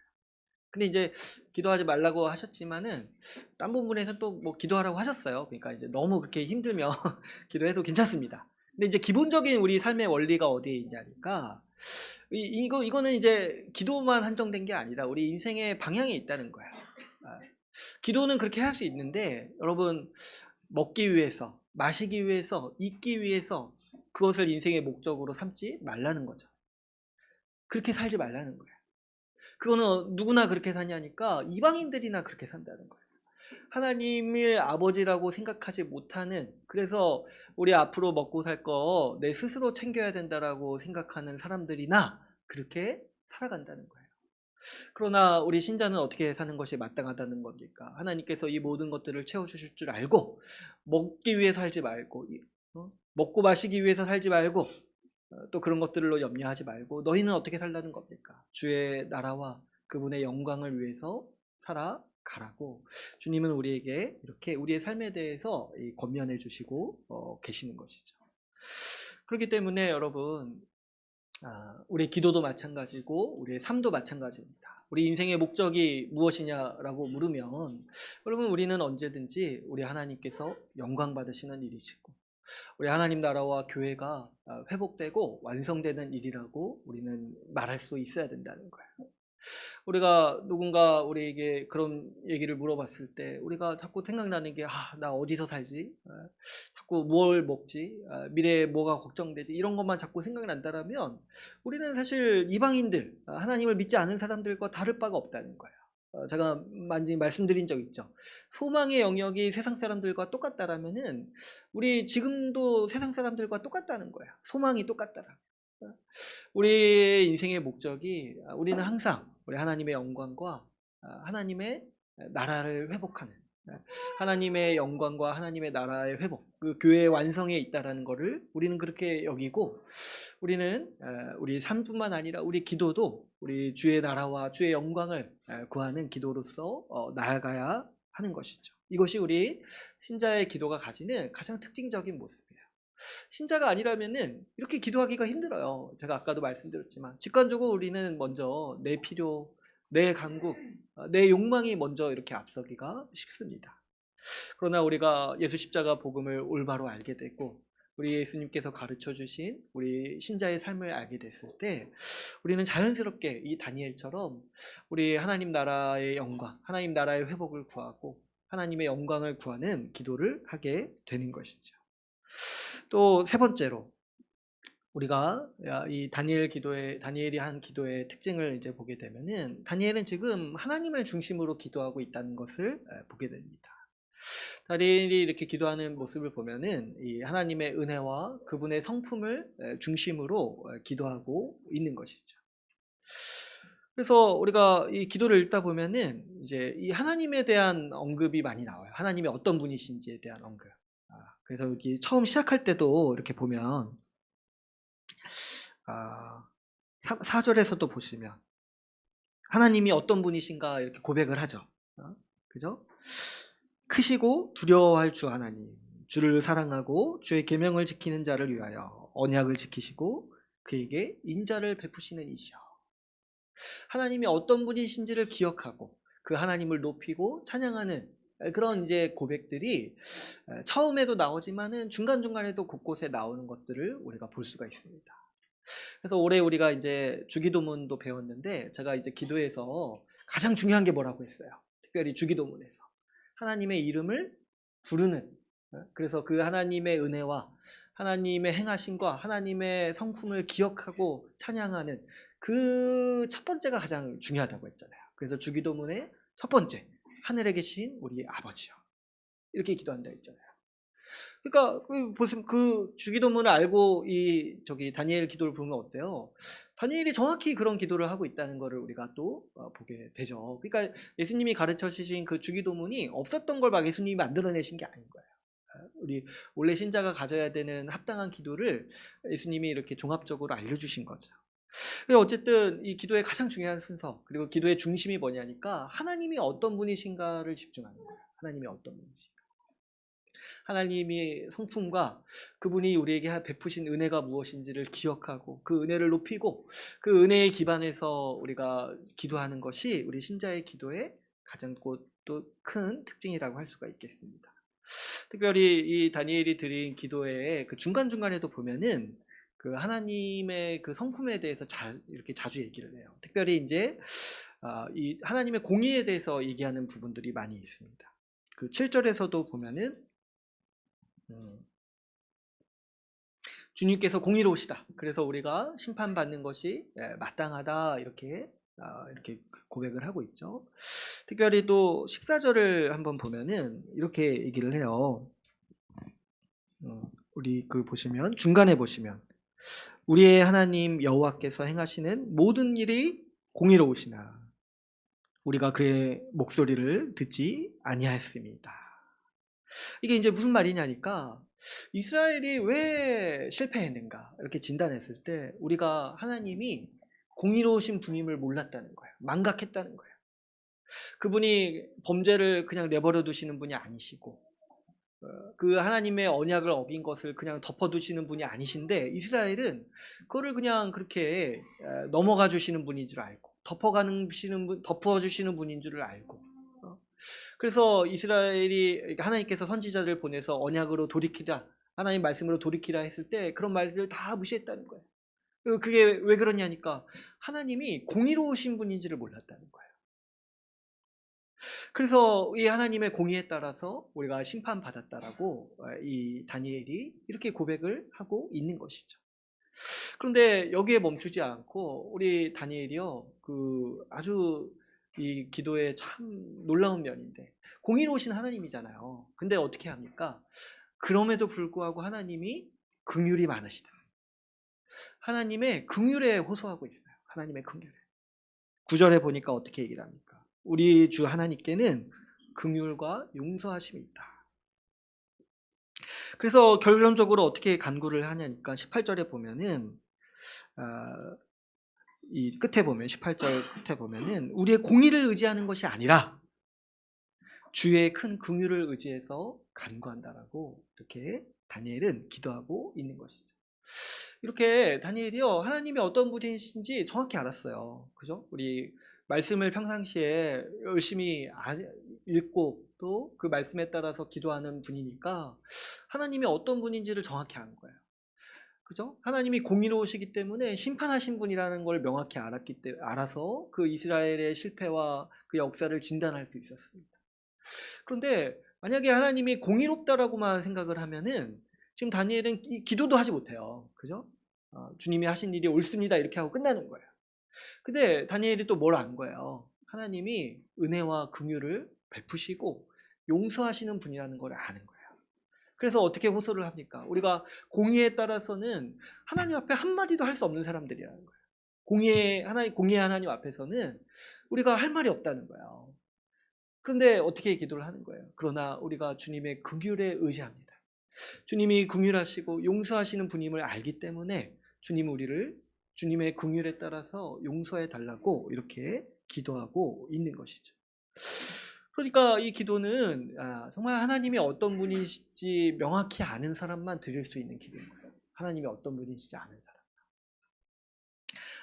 근데 이제 기도하지 말라고 하셨지만은 딴 부분에서 또 뭐 기도하라고 하셨어요. 그러니까 이제 너무 그렇게 힘들면 기도해도 괜찮습니다. 근데 이제 기본적인 우리 삶의 원리가 어디에 있냐니까 이거는 이제 기도만 한정된 게 아니라 우리 인생의 방향이 있다는 거야. 기도는 그렇게 할 수 있는데 여러분 먹기 위해서, 마시기 위해서, 입기 위해서 그것을 인생의 목적으로 삼지 말라는 거죠. 그렇게 살지 말라는 거예요. 그거는 누구나 그렇게 사냐니까 이방인들이나 그렇게 산다는 거예요. 하나님을 아버지라고 생각하지 못하는, 그래서 우리 앞으로 먹고 살 거 내 스스로 챙겨야 된다라고 생각하는 사람들이나 그렇게 살아간다는 거예요. 그러나 우리 신자는 어떻게 사는 것이 마땅하다는 겁니까? 하나님께서 이 모든 것들을 채워주실 줄 알고 먹기 위해 살지 말고 먹고 마시기 위해서 살지 말고 또 그런 것들로 염려하지 말고 너희는 어떻게 살라는 겁니까? 주의 나라와 그분의 영광을 위해서 살아가라고 주님은 우리에게 이렇게 우리의 삶에 대해서 권면해 주시고 계시는 것이죠. 그렇기 때문에 여러분 우리의 기도도 마찬가지고 우리의 삶도 마찬가지입니다. 우리 인생의 목적이 무엇이냐라고 물으면 여러분 우리는 언제든지 우리 하나님께서 영광 받으시는 일이시고 우리 하나님 나라와 교회가 회복되고 완성되는 일이라고 우리는 말할 수 있어야 된다는 거예요. 우리가 누군가 우리에게 그런 얘기를 물어봤을 때 우리가 자꾸 생각나는 게 나 어디서 살지? 자꾸 뭘 먹지? 미래에 뭐가 걱정되지? 이런 것만 자꾸 생각난다라면 우리는 사실 이방인들, 하나님을 믿지 않은 사람들과 다를 바가 없다는 거예요. 제가 많이 말씀드린 적 있죠. 소망의 영역이 세상 사람들과 똑같다라면은 우리 지금도 세상 사람들과 똑같다는 거예요. 소망이 똑같다라. 우리의 인생의 목적이 우리는 항상 우리 하나님의 영광과 하나님의 나라를 회복하는 하나님의 영광과 하나님의 나라의 회복, 그 교회의 완성에 있다라는 것을 우리는 그렇게 여기고 우리는 우리 삶뿐만 아니라 우리 기도도 우리 주의 나라와 주의 영광을 구하는 기도로서 나아가야 하는 것이죠. 이것이 우리 신자의 기도가 가지는 가장 특징적인 모습이에요. 신자가 아니라면은 이렇게 기도하기가 힘들어요. 제가 아까도 말씀드렸지만 직관적으로 우리는 먼저 내 필요, 내 간국, 내 욕망이 먼저 이렇게 앞서기가 쉽습니다. 그러나 우리가 예수 십자가 복음을 올바로 알게 되고 우리 예수님께서 가르쳐 주신 우리 신자의 삶을 알게 됐을 때 우리는 자연스럽게 이 다니엘처럼 우리 하나님 나라의 영광, 하나님 나라의 회복을 구하고 하나님의 영광을 구하는 기도를 하게 되는 것이죠. 또 세 번째로 우리가 이 다니엘이 한 기도의 특징을 이제 보게 되면은 다니엘은 지금 하나님을 중심으로 기도하고 있다는 것을 보게 됩니다. 다니엘이 이렇게 기도하는 모습을 보면은 이 하나님의 은혜와 그분의 성품을 중심으로 기도하고 있는 것이죠. 그래서 우리가 이 기도를 읽다 보면은 이제 이 하나님에 대한 언급이 많이 나와요. 하나님이 어떤 분이신지에 대한 언급. 그래서 여기 처음 시작할 때도 이렇게 보면 4절에서도 보시면 하나님이 어떤 분이신가 이렇게 고백을 하죠. 그죠? 크시고 두려워할 주 하나님, 주를 사랑하고 주의 계명을 지키는 자를 위하여 언약을 지키시고 그에게 인자를 베푸시는 이시여. 하나님이 어떤 분이신지를 기억하고 그 하나님을 높이고 찬양하는 그런 이제 고백들이 처음에도 나오지만은 중간중간에도 곳곳에 나오는 것들을 우리가 볼 수가 있습니다. 그래서 올해 우리가 이제 주기도문도 배웠는데 제가 이제 기도에서 가장 중요한 게 뭐라고 했어요. 특별히 주기도문에서 하나님의 이름을 부르는, 그래서 그 하나님의 은혜와 하나님의 행하심과 하나님의 성품을 기억하고 찬양하는 그 첫 번째가 가장 중요하다고 했잖아요. 그래서 주기도문의 첫 번째, 하늘에 계신 우리 아버지요, 이렇게 기도한다 했잖아요. 그러니까 보시면 그 주기도문을 알고 이 다니엘 기도를 보면 어때요? 다니엘이 정확히 그런 기도를 하고 있다는 것을 우리가 또 보게 되죠. 그러니까 예수님이 가르쳐 주신 그 주기도문이 없었던 걸 막 예수님이 만들어내신 게 아닌 거예요. 우리 원래 신자가 가져야 되는 합당한 기도를 예수님이 이렇게 종합적으로 알려주신 거죠. 어쨌든 이 기도의 가장 중요한 순서, 그리고 기도의 중심이 뭐냐니까 하나님이 어떤 분이신가를 집중하는 거예요. 하나님이 어떤 분이신가, 하나님의 성품과 그분이 우리에게 베푸신 은혜가 무엇인지를 기억하고 그 은혜를 높이고 그 은혜에 기반해서 우리가 기도하는 것이 우리 신자의 기도의 가장 또 큰 특징이라고 할 수가 있겠습니다. 특별히 이 다니엘이 드린 기도의 그 중간중간에도 보면은 그 하나님의 그 성품에 대해서 이렇게 자주 얘기를 해요. 특별히 이제 이 하나님의 공의에 대해서 얘기하는 부분들이 많이 있습니다. 그 7절에서도 보면은 주님께서 공의로우시다. 그래서 우리가 심판받는 것이 마땅하다. 이렇게 고백을 하고 있죠. 특별히 또 14절을 한번 보면은 이렇게 얘기를 해요. 우리 보시면 중간에 보시면 우리의 하나님 여호와께서 행하시는 모든 일이 공의로우시나 우리가 그의 목소리를 듣지 아니하였습니다. 이게 이제 무슨 말이냐니까 이스라엘이 왜 실패했는가 이렇게 진단했을 때 우리가 하나님이 공의로우신 분임을 몰랐다는 거예요. 망각했다는 거예요. 그분이 범죄를 그냥 내버려 두시는 분이 아니시고 그 하나님의 언약을 어긴 것을 그냥 덮어두시는 분이 아니신데 이스라엘은 그거를 그냥 그렇게 넘어가 주시는 분인 줄 알고 덮어주시는 분인 줄 알고 그래서 이스라엘이 하나님께서 선지자들을 보내서 언약으로 돌이키라, 하나님 말씀으로 돌이키라 했을 때 그런 말들을 다 무시했다는 거예요. 그게 왜 그러냐니까 하나님이 공의로우신 분인지를 몰랐다는 거예요. 그래서 이 하나님의 공의에 따라서 우리가 심판받았다라고 이 다니엘이 이렇게 고백을 하고 있는 것이죠. 그런데 여기에 멈추지 않고 우리 다니엘이요, 아주 이 기도에 참 놀라운 면인데 공의로우신 하나님이잖아요. 근데 어떻게 합니까? 그럼에도 불구하고 하나님이 긍휼이 많으시다. 하나님의 긍휼에 호소하고 있어요. 하나님의 긍휼에. 9절에 보니까 어떻게 얘기를 합니까? 우리 주 하나님께는 긍휼과 용서하심이 있다. 그래서 결론적으로 어떻게 간구를 하냐니까 18절에 보면은 이 끝에 보면 18절 끝에 보면은 우리의 공의를 의지하는 것이 아니라 주의 큰 긍휼을 의지해서 간구한다라고 이렇게 다니엘은 기도하고 있는 것이죠. 이렇게 다니엘이요, 하나님이 어떤 분이신지 정확히 알았어요. 그죠? 우리 말씀을 평상시에 열심히 읽고 또 그 말씀에 따라서 기도하는 분이니까 하나님이 어떤 분인지를 정확히 아는 거예요. 그죠? 하나님이 공의로우시기 때문에 심판하신 분이라는 걸 명확히 알아서 그 이스라엘의 실패와 그 역사를 진단할 수 있었습니다. 그런데 만약에 하나님이 공의롭다라고만 생각을 하면은 지금 다니엘은 기도도 하지 못해요. 그죠? 주님이 하신 일이 옳습니다 이렇게 하고 끝나는 거예요. 근데 다니엘이 또 뭘 안 거예요? 하나님이 은혜와 긍휼을 베푸시고 용서하시는 분이라는 걸 아는 거예요. 그래서 어떻게 호소를 합니까? 우리가 공의에 따라서는 하나님 앞에 한마디도 할 수 없는 사람들이라는 거예요. 공의의 하나님 앞에서는 우리가 할 말이 없다는 거예요. 그런데 어떻게 기도를 하는 거예요? 그러나 우리가 주님의 긍휼에 의지합니다. 주님이 긍휼하시고 용서하시는 분임을 알기 때문에 주님 우리를 주님의 긍휼에 따라서 용서해 달라고 이렇게 기도하고 있는 것이죠. 그러니까 이 기도는 정말 하나님이 어떤 분이신지 명확히 아는 사람만 드릴 수 있는 기도인 거예요. 하나님이 어떤 분이신지 아는 사람.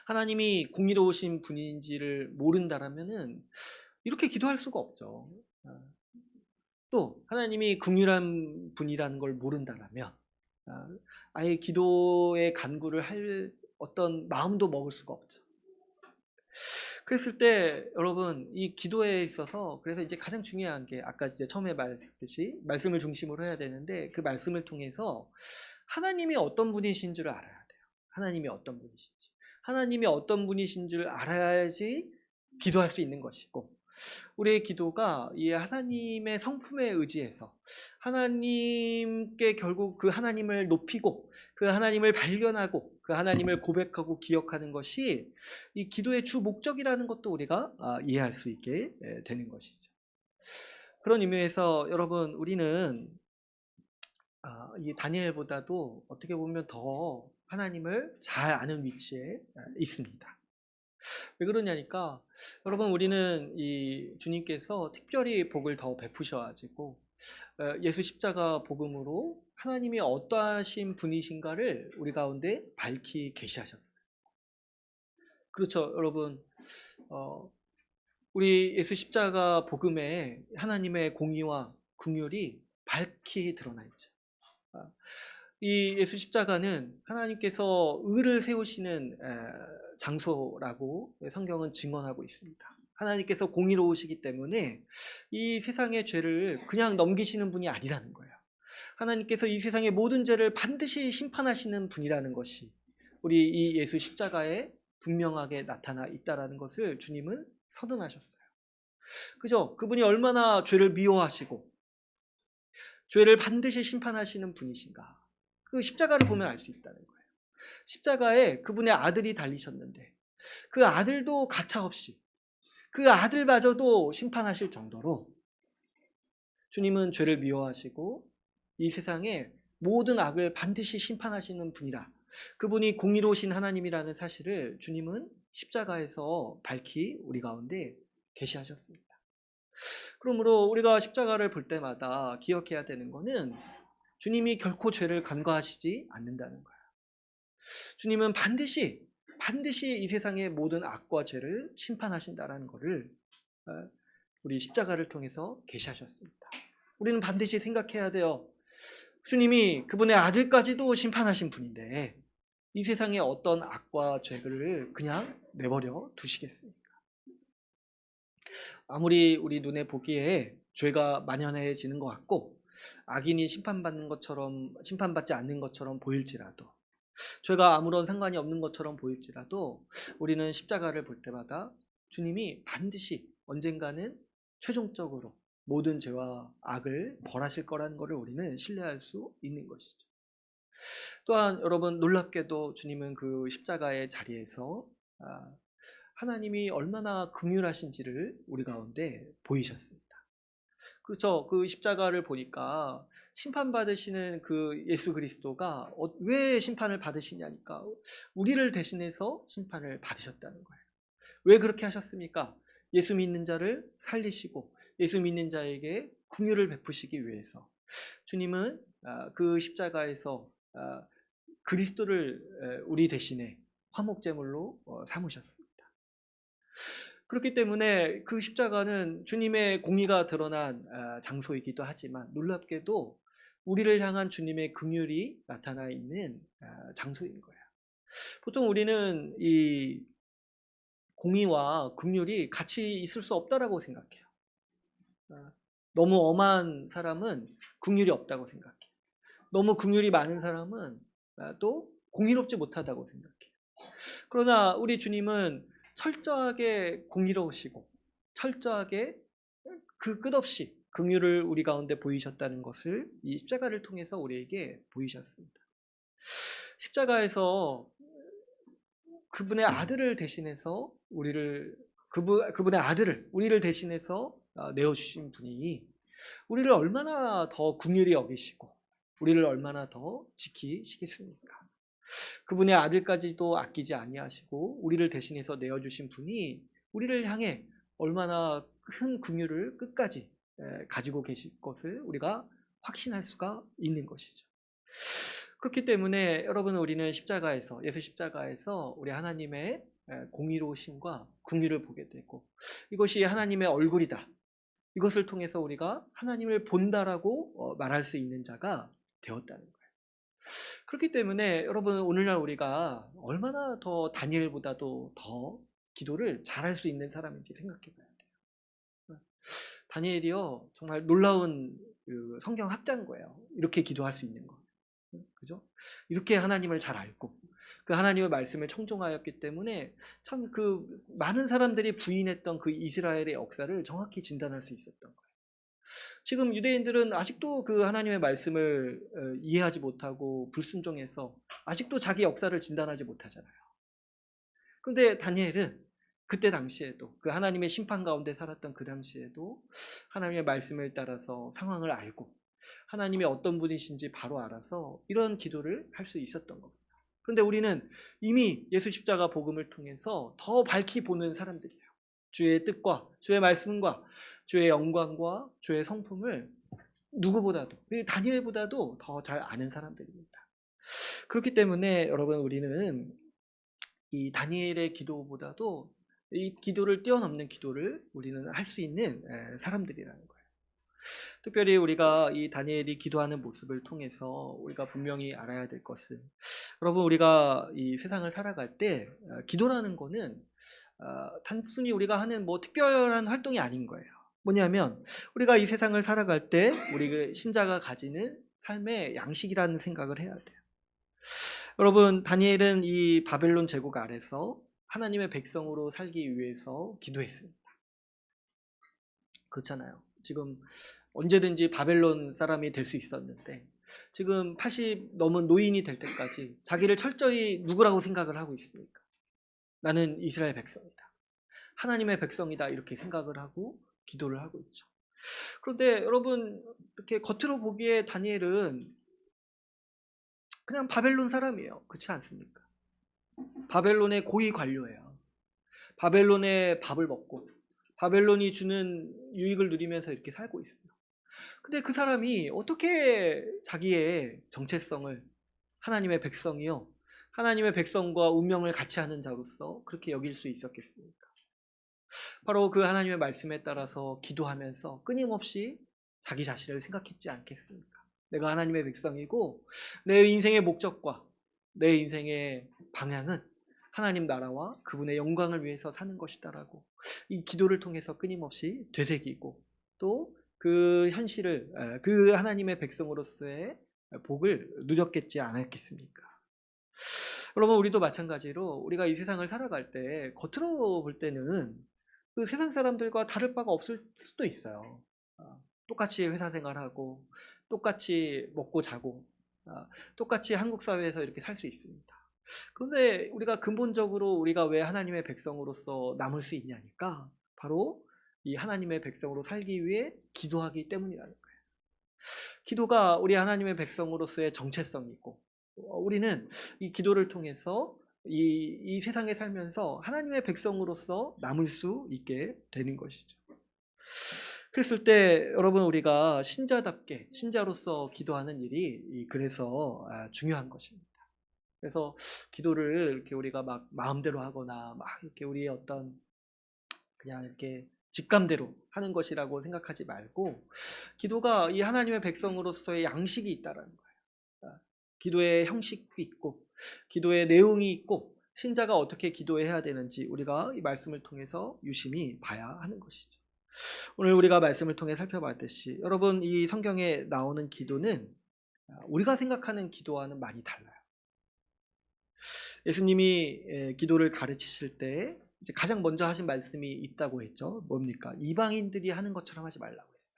하나님이 공의로우신 분인지를 모른다라면은 이렇게 기도할 수가 없죠. 또 하나님이 긍휼한 분이라는 걸 모른다라면 아예 기도의 간구를 할 어떤 마음도 먹을 수가 없죠. 그랬을 때 여러분 이 기도에 있어서 그래서 이제 가장 중요한 게 아까 이제 처음에 말했듯이 말씀을 중심으로 해야 되는데 그 말씀을 통해서 하나님이 어떤 분이신 줄 알아야 돼요. 하나님이 어떤 분이신지. 하나님이 어떤 분이신 줄 알아야지 기도할 수 있는 것이고 우리의 기도가 이 하나님의 성품에 의지해서 하나님께 결국 그 하나님을 높이고 그 하나님을 발견하고 그 하나님을 고백하고 기억하는 것이 이 기도의 주 목적이라는 것도 우리가 이해할 수 있게 되는 것이죠. 그런 의미에서 여러분 우리는 이 다니엘보다도 어떻게 보면 더 하나님을 잘 아는 위치에 있습니다. 왜 그러냐니까 여러분 우리는 이 주님께서 특별히 복을 더 베푸셔가지고 예수 십자가 복음으로 하나님이 어떠하신 분이신가를 우리 가운데 밝히 계시하셨어요. 그렇죠 여러분 우리 예수 십자가 복음에 하나님의 공의와 긍휼이 밝히 드러나 있죠. 이 예수 십자가는 하나님께서 의를 세우시는 장소라고 성경은 증언하고 있습니다. 하나님께서 공의로우시기 때문에 이 세상의 죄를 그냥 넘기시는 분이 아니라는 거예요. 하나님께서 이 세상의 모든 죄를 반드시 심판하시는 분이라는 것이 우리 이 예수 십자가에 분명하게 나타나 있다는 것을 주님은 선언하셨어요. 그죠? 그분이 얼마나 죄를 미워하시고 죄를 반드시 심판하시는 분이신가. 그 십자가를 보면 알 수 있다는 거예요. 십자가에 그분의 아들이 달리셨는데 그 아들도 가차없이 그 아들마저도 심판하실 정도로 주님은 죄를 미워하시고 이 세상의 모든 악을 반드시 심판하시는 분이다. 그분이 공의로우신 하나님이라는 사실을 주님은 십자가에서 밝히 우리 가운데 계시하셨습니다. 그러므로 우리가 십자가를 볼 때마다 기억해야 되는 것은 주님이 결코 죄를 간과하시지 않는다는 거예요. 주님은 반드시 이 세상의 모든 악과 죄를 심판하신다는 것을 우리 십자가를 통해서 계시하셨습니다. 우리는 반드시 생각해야 돼요. 주님이 그분의 아들까지도 심판하신 분인데 이 세상의 어떤 악과 죄를 그냥 내버려 두시겠습니까? 아무리 우리 눈에 보기에 죄가 만연해지는 것 같고 악인이 심판받지 않는 것처럼 보일지라도 죄가 아무런 상관이 없는 것처럼 보일지라도 우리는 십자가를 볼 때마다 주님이 반드시 언젠가는 최종적으로 모든 죄와 악을 벌하실 거라는 것을 우리는 신뢰할 수 있는 것이죠. 또한 여러분 놀랍게도 주님은 그 십자가의 자리에서 하나님이 얼마나 긍휼하신지를 우리 가운데 보이셨습니다. 그렇죠. 그 십자가를 보니까 심판받으시는 그 예수 그리스도가 왜 심판을 받으시냐니까 우리를 대신해서 심판을 받으셨다는 거예요. 왜 그렇게 하셨습니까? 예수 믿는 자를 살리시고 예수 믿는 자에게 긍휼을 베푸시기 위해서 주님은 그 십자가에서 그리스도를 우리 대신에 화목제물로 삼으셨습니다. 그렇기 때문에 그 십자가는 주님의 공의가 드러난 장소이기도 하지만 놀랍게도 우리를 향한 주님의 긍휼이 나타나 있는 장소인 거예요. 보통 우리는 이 공의와 긍휼이 같이 있을 수 없다라고 생각해요. 너무 엄한 사람은 긍휼이 없다고 생각해요. 너무 긍휼이 많은 사람은 또 공의롭지 못하다고 생각해요. 그러나 우리 주님은 철저하게 공의로우시고 철저하게 그 끝없이 긍휼을 우리 가운데 보이셨다는 것을 이 십자가를 통해서 우리에게 보이셨습니다. 십자가에서 그분의 아들을 대신해서 그분의 아들을 우리를 대신해서 내어주신 분이 우리를 얼마나 더 긍휼히 여기시고 우리를 얼마나 더 지키시겠습니까? 그분의 아들까지도 아끼지 아니하시고 우리를 대신해서 내어주신 분이 우리를 향해 얼마나 큰 긍휼을 끝까지 가지고 계실 것을 우리가 확신할 수가 있는 것이죠. 그렇기 때문에 여러분 우리는 예수 십자가에서 우리 하나님의 공의로우심과 긍휼을 보게 되고 이것이 하나님의 얼굴이다. 이것을 통해서 우리가 하나님을 본다라고 말할 수 있는 자가 되었다는 거예요. 그렇기 때문에 여러분 오늘날 우리가 얼마나 더 다니엘보다도 더 기도를 잘할 수 있는 사람인지 생각해 봐야 돼요. 다니엘이요 정말 놀라운 그 성경 학자인 거예요. 이렇게 기도할 수 있는 거. 그죠? 이렇게 하나님을 잘 알고 그 하나님의 말씀을 청종하였기 때문에 참 그 많은 사람들이 부인했던 그 이스라엘의 역사를 정확히 진단할 수 있었던 거예요. 지금 유대인들은 아직도 그 하나님의 말씀을 이해하지 못하고 불순종해서 아직도 자기 역사를 진단하지 못하잖아요. 그런데 다니엘은 그때 당시에도 그 하나님의 심판 가운데 살았던 그 당시에도 하나님의 말씀을 따라서 상황을 알고 하나님이 어떤 분이신지 바로 알아서 이런 기도를 할 수 있었던 겁니다. 그런데 우리는 이미 예수 십자가 복음을 통해서 더 밝히 보는 사람들이에요. 주의 뜻과 주의 말씀과 주의 영광과 주의 성품을 누구보다도 다니엘보다도 더 잘 아는 사람들입니다. 그렇기 때문에 여러분 우리는 이 다니엘의 기도보다도 이 기도를 뛰어넘는 기도를 우리는 할 수 있는 사람들이라는 거예요. 특별히 우리가 이 다니엘이 기도하는 모습을 통해서 우리가 분명히 알아야 될 것은 여러분 우리가 이 세상을 살아갈 때 기도라는 거는 단순히 우리가 하는 뭐 특별한 활동이 아닌 거예요. 뭐냐면 우리가 이 세상을 살아갈 때 우리 신자가 가지는 삶의 양식이라는 생각을 해야 돼요. 여러분 다니엘은 이 바벨론 제국 아래서 하나님의 백성으로 살기 위해서 기도했습니다. 그렇잖아요. 지금 언제든지 바벨론 사람이 될 수 있었는데 지금 80 넘은 노인이 될 때까지 자기를 철저히 누구라고 생각을 하고 있습니까? 나는 이스라엘 백성이다. 하나님의 백성이다. 이렇게 생각을 하고 기도를 하고 있죠. 그런데 여러분 이렇게 겉으로 보기에 다니엘은 그냥 바벨론 사람이에요. 그렇지 않습니까? 바벨론의 고위 관료예요. 바벨론의 밥을 먹고 바벨론이 주는 유익을 누리면서 이렇게 살고 있어요. 근데 그 사람이 어떻게 자기의 정체성을 하나님의 백성이요 하나님의 백성과 운명을 같이 하는 자로서 그렇게 여길 수 있었겠습니까? 바로 그 하나님의 말씀에 따라서 기도하면서 끊임없이 자기 자신을 생각했지 않겠습니까? 내가 하나님의 백성이고 내 인생의 목적과 내 인생의 방향은 하나님 나라와 그분의 영광을 위해서 사는 것이다라고 이 기도를 통해서 끊임없이 되새기고 또 그 현실을 그 하나님의 백성으로서의 복을 누렸겠지 않았겠습니까? 여러분 우리도 마찬가지로 우리가 이 세상을 살아갈 때 겉으로 볼 때는 그 세상 사람들과 다를 바가 없을 수도 있어요. 똑같이 회사 생활하고 똑같이 먹고 자고 똑같이 한국 사회에서 이렇게 살 수 있습니다. 그런데 우리가 근본적으로 우리가 왜 하나님의 백성으로서 남을 수 있냐니까 바로 이 하나님의 백성으로 살기 위해 기도하기 때문이라는 거예요. 기도가 우리 하나님의 백성으로서의 정체성이 있고 우리는 이 기도를 통해서 이 세상에 살면서 하나님의 백성으로서 남을 수 있게 되는 것이죠. 그랬을 때 여러분 우리가 신자답게 신자로서 기도하는 일이 그래서 중요한 것입니다. 그래서 기도를 이렇게 우리가 막 마음대로 하거나 막 이렇게 우리의 어떤 그냥 이렇게 직감대로 하는 것이라고 생각하지 말고 기도가 이 하나님의 백성으로서의 양식이 있다라는 거예요. 기도의 형식이 있고 기도의 내용이 있고 신자가 어떻게 기도해야 되는지 우리가 이 말씀을 통해서 유심히 봐야 하는 것이죠. 오늘 우리가 말씀을 통해 살펴봤듯이 여러분 이 성경에 나오는 기도는 우리가 생각하는 기도와는 많이 달라요. 예수님이 기도를 가르치실 때 이제 가장 먼저 하신 말씀이 있다고 했죠. 뭡니까? 이방인들이 하는 것처럼 하지 말라고 했어요.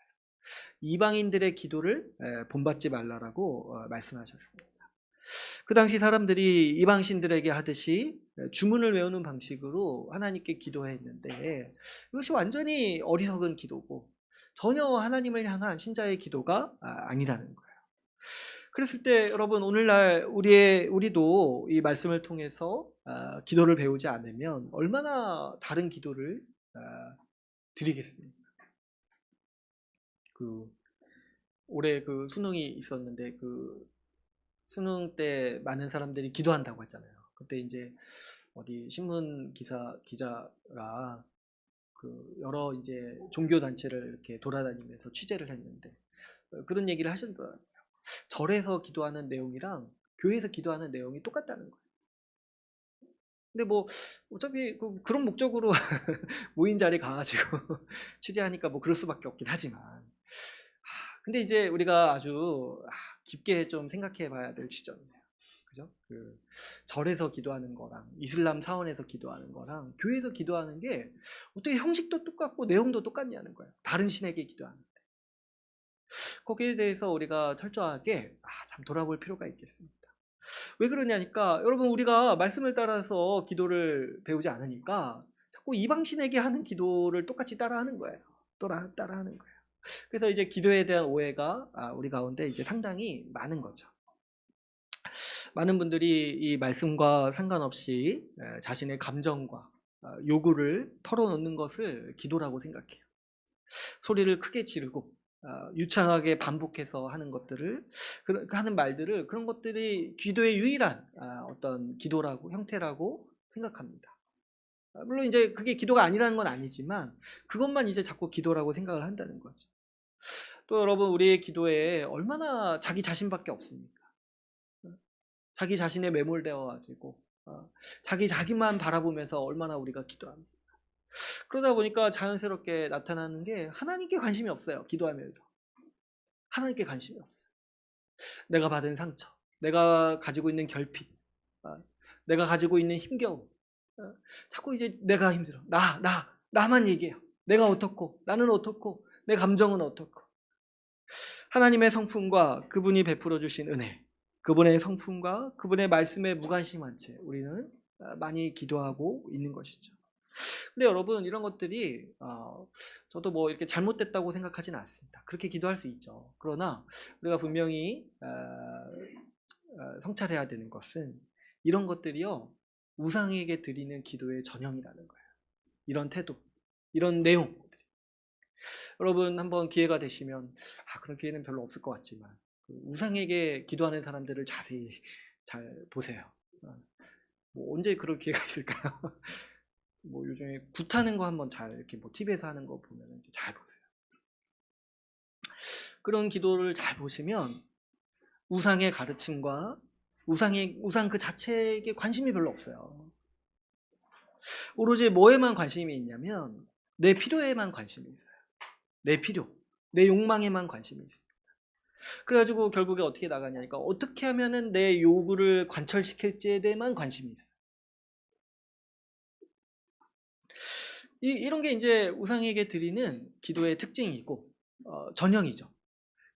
이방인들의 기도를 본받지 말라라고 말씀하셨습니다. 그 당시 사람들이 이방신들에게 하듯이 주문을 외우는 방식으로 하나님께 기도했는데 이것이 완전히 어리석은 기도고 전혀 하나님을 향한 신자의 기도가 아니라는 거예요. 그랬을 때 여러분 오늘날 우리도 이 말씀을 통해서 기도를 배우지 않으면 얼마나 다른 기도를 드리겠습니까? 올해 수능이 있었는데 수능 때 많은 사람들이 기도한다고 했잖아요. 그때 이제 어디 신문 기자가 여러 이제 종교 단체를 이렇게 돌아다니면서 취재를 했는데 그런 얘기를 하셨더라고요. 절에서 기도하는 내용이랑 교회에서 기도하는 내용이 똑같다는 거예요. 근데 뭐 어차피 그런 목적으로 모인 자리 가가지고 취재하니까 뭐 그럴 수밖에 없긴 하지만 근데 이제 우리가 아주 깊게 좀 생각해 봐야 될 지점이에요. 그죠? 절에서 기도하는 거랑 이슬람 사원에서 기도하는 거랑 교회에서 기도하는 게 어떻게 형식도 똑같고 내용도 똑같냐는 거예요. 다른 신에게 기도하는데. 거기에 대해서 우리가 철저하게 참 돌아볼 필요가 있겠습니다. 왜 그러냐니까 여러분 우리가 말씀을 따라서 기도를 배우지 않으니까 자꾸 이방신에게 하는 기도를 똑같이 따라하는 거예요. 따라하는 거예요. 그래서 이제 기도에 대한 오해가 우리 가운데 이제 상당히 많은 거죠. 많은 분들이 이 말씀과 상관없이 자신의 감정과 요구를 털어놓는 것을 기도라고 생각해요. 소리를 크게 지르고 유창하게 반복해서 하는 것들을 하는 말들을 그런 것들이 기도의 유일한 어떤 기도라고 형태라고 생각합니다. 물론 이제 그게 기도가 아니라는 건 아니지만 그것만 이제 자꾸 기도라고 생각을 한다는 거죠. 또 여러분 우리의 기도에 얼마나 자기 자신밖에 없습니까? 자기 자신에 매몰되어 가지고 자기만 바라보면서 얼마나 우리가 기도합니다. 그러다 보니까 자연스럽게 나타나는 게 하나님께 관심이 없어요. 기도하면서 하나님께 관심이 없어요. 내가 받은 상처, 내가 가지고 있는 결핍, 내가 가지고 있는 힘겨움, 자꾸 이제 내가 힘들어, 나만 얘기해요. 내가 어떻고, 나는 어떻고, 내 감정은 어떻고. 하나님의 성품과 그분이 베풀어 주신 은혜, 그분의 성품과 그분의 말씀에 무관심한 채 우리는 많이 기도하고 있는 것이죠. 근데 여러분 이런 것들이 저도 뭐 이렇게 잘못됐다고 생각하지는 않습니다. 그렇게 기도할 수 있죠. 그러나 우리가 분명히 성찰해야 되는 것은 이런 것들이요 우상에게 드리는 기도의 전형이라는 거예요. 이런 태도, 이런 내용. 여러분 한번 기회가 되시면 그런 기회는 별로 없을 것 같지만 우상에게 기도하는 사람들을 자세히 잘 보세요. 뭐 언제 그럴 기회가 있을까요? 뭐 요즘에 굿하는 거 한번 잘 이렇게 뭐 TV에서 하는 거 보면 이제 잘 보세요. 그런 기도를 잘 보시면 우상의 가르침과 우상 그 자체에 관심이 별로 없어요. 오로지 뭐에만 관심이 있냐면 내 필요에만 관심이 있어요. 내 필요, 내 욕망에만 관심이 있어요. 그래가지고 결국에 어떻게 나가냐니까 어떻게 하면은 내 요구를 관철시킬지에 대해만 관심이 있어요. 이런 게 이제 우상에게 드리는 기도의 특징이고 전형이죠.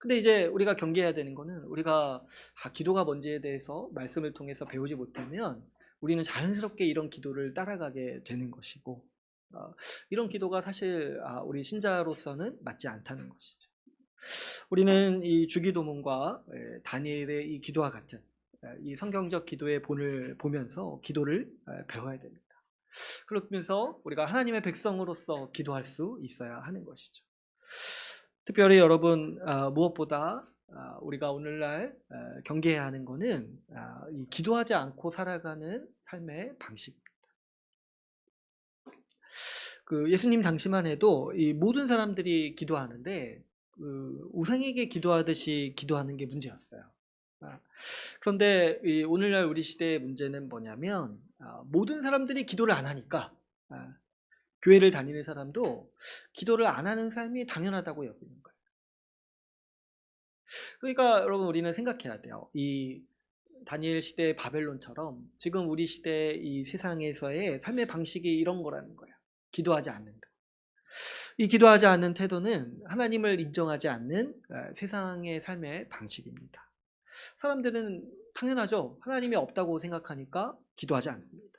근데 이제 우리가 경계해야 되는 거는 우리가 기도가 뭔지에 대해서 말씀을 통해서 배우지 못하면 우리는 자연스럽게 이런 기도를 따라가게 되는 것이고 이런 기도가 사실 우리 신자로서는 맞지 않다는 것이죠. 우리는 이 주기도문과 다니엘의 이 기도와 같은 이 성경적 기도의 본을 보면서 기도를 배워야 됩니다. 그러면서 우리가 하나님의 백성으로서 기도할 수 있어야 하는 것이죠. 특별히 여러분 무엇보다 우리가 오늘날 경계해야 하는 것은 이 기도하지 않고 살아가는 삶의 방식입니다. 그 예수님 당시만 해도 이 모든 사람들이 기도하는데 그 우상에게 기도하듯이 기도하는 게 문제였어요. 그런데 이 오늘날 우리 시대의 문제는 뭐냐면 모든 사람들이 기도를 안 하니까 교회를 다니는 사람도 기도를 안 하는 삶이 당연하다고 여기는 거예요. 그러니까 여러분 우리는 생각해야 돼요. 이 다니엘 시대의 바벨론처럼 지금 우리 시대 이 세상에서의 삶의 방식이 이런 거라는 거예요. 기도하지 않는다. 이 기도하지 않는 태도는 하나님을 인정하지 않는 세상의 삶의 방식입니다. 사람들은 당연하죠. 하나님이 없다고 생각하니까 기도하지 않습니다.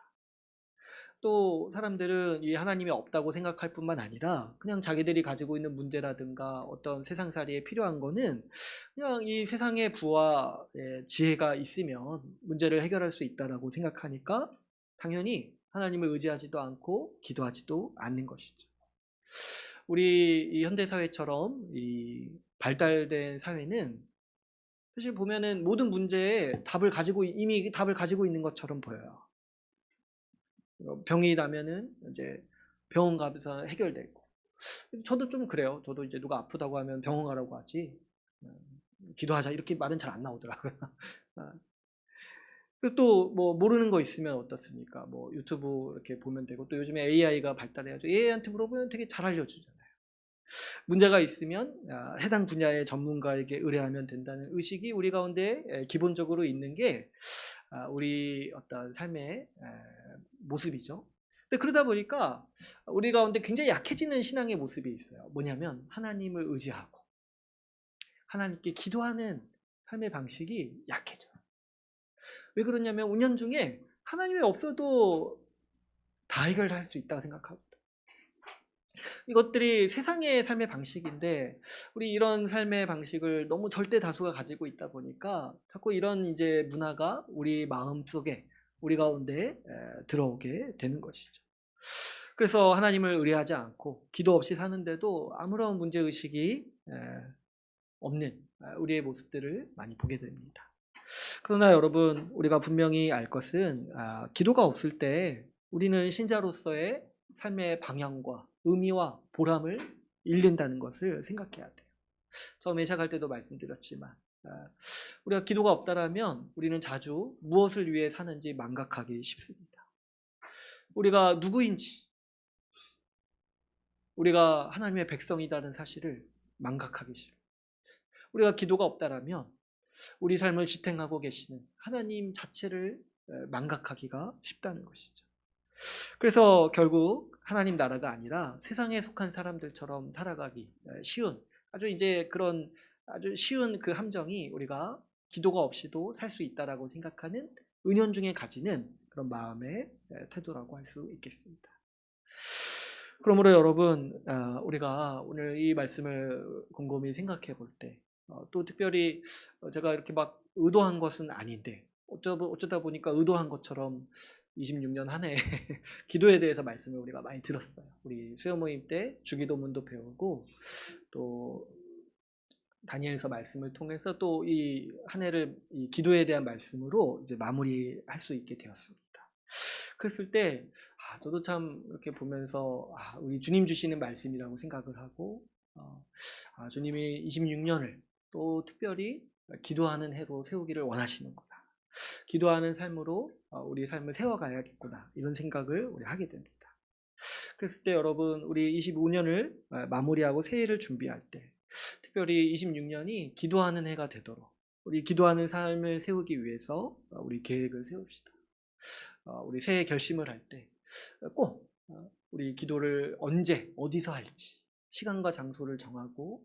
또 사람들은 이 하나님이 없다고 생각할 뿐만 아니라 그냥 자기들이 가지고 있는 문제라든가 어떤 세상살이에 필요한 거는 그냥 이 세상의 부와 지혜가 있으면 문제를 해결할 수 있다라고 생각하니까 당연히 하나님을 의지하지도 않고 기도하지도 않는 것이죠. 우리 이 현대 사회처럼 이 발달된 사회는 사실 보면은 모든 문제에 이미 답을 가지고 있는 것처럼 보여요. 병이 나면은 이제 병원 가서 해결되고. 저도 좀 그래요. 저도 이제 누가 아프다고 하면 병원 가라고 하지. 기도하자 이렇게 말은 잘 안 나오더라고요. 또 뭐 모르는 거 있으면 어떻습니까? 뭐 유튜브 이렇게 보면 되고 또 요즘에 AI가 발달해가지고 AI한테 물어보면 되게 잘 알려주잖아요. 문제가 있으면 해당 분야의 전문가에게 의뢰하면 된다는 의식이 우리 가운데 기본적으로 있는 게 우리 어떤 삶의 모습이죠. 근데 그러다 보니까 우리 가운데 굉장히 약해지는 신앙의 모습이 있어요. 뭐냐면 하나님을 의지하고 하나님께 기도하는 삶의 방식이 약해져요. 왜 그러냐면 은연중에 하나님이 없어도 다 해결할 수 있다고 생각합니다. 이것들이 세상의 삶의 방식인데 우리 이런 삶의 방식을 너무 절대 다수가 가지고 있다 보니까 자꾸 이런 이제 문화가 우리 마음 속에 우리 가운데 들어오게 되는 것이죠. 그래서 하나님을 의뢰하지 않고 기도 없이 사는데도 아무런 문제의식이 없는 우리의 모습들을 많이 보게 됩니다. 그러나 여러분 우리가 분명히 알 것은 기도가 없을 때 우리는 신자로서의 삶의 방향과 의미와 보람을 잃는다는 것을 생각해야 돼요. 처음에 시작할 때도 말씀드렸지만 우리가 기도가 없다라면 우리는 자주 무엇을 위해 사는지 망각하기 쉽습니다. 우리가 누구인지 우리가 하나님의 백성이라는 사실을 망각하기 쉽습니다. 우리가 기도가 없다라면 우리 삶을 지탱하고 계시는 하나님 자체를 망각하기가 쉽다는 것이죠. 그래서 결국 하나님 나라가 아니라 세상에 속한 사람들처럼 살아가기 쉬운 아주 쉬운 그 함정이 우리가 기도가 없이도 살 수 있다라고 생각하는 은연중에 가지는 그런 마음의 태도라고 할 수 있겠습니다. 그러므로 여러분 우리가 오늘 이 말씀을 곰곰이 생각해 볼 때 또 특별히 제가 이렇게 막 의도한 것은 아닌데 어쩌다 보니까 의도한 것처럼 26년 한 해 기도에 대해서 말씀을 우리가 많이 들었어요. 우리 수요 모임 때 주기도문도 배우고 또 다니엘서 말씀을 통해서 또 이 한 해를 이 기도에 대한 말씀으로 이제 마무리할 수 있게 되었습니다. 그랬을 때 저도 참 이렇게 보면서 우리 주님 주시는 말씀이라고 생각을 하고 주님이 26년을 또 특별히 기도하는 해로 세우기를 원하시는구나. 기도하는 삶으로 우리 삶을 세워가야겠구나. 이런 생각을 우리 하게 됩니다. 그랬을 때 여러분 우리 25년을 마무리하고 새해를 준비할 때 특별히 26년이 기도하는 해가 되도록 우리 기도하는 삶을 세우기 위해서 우리 계획을 세웁시다. 우리 새해 결심을 할 때 꼭 우리 기도를 언제 어디서 할지 시간과 장소를 정하고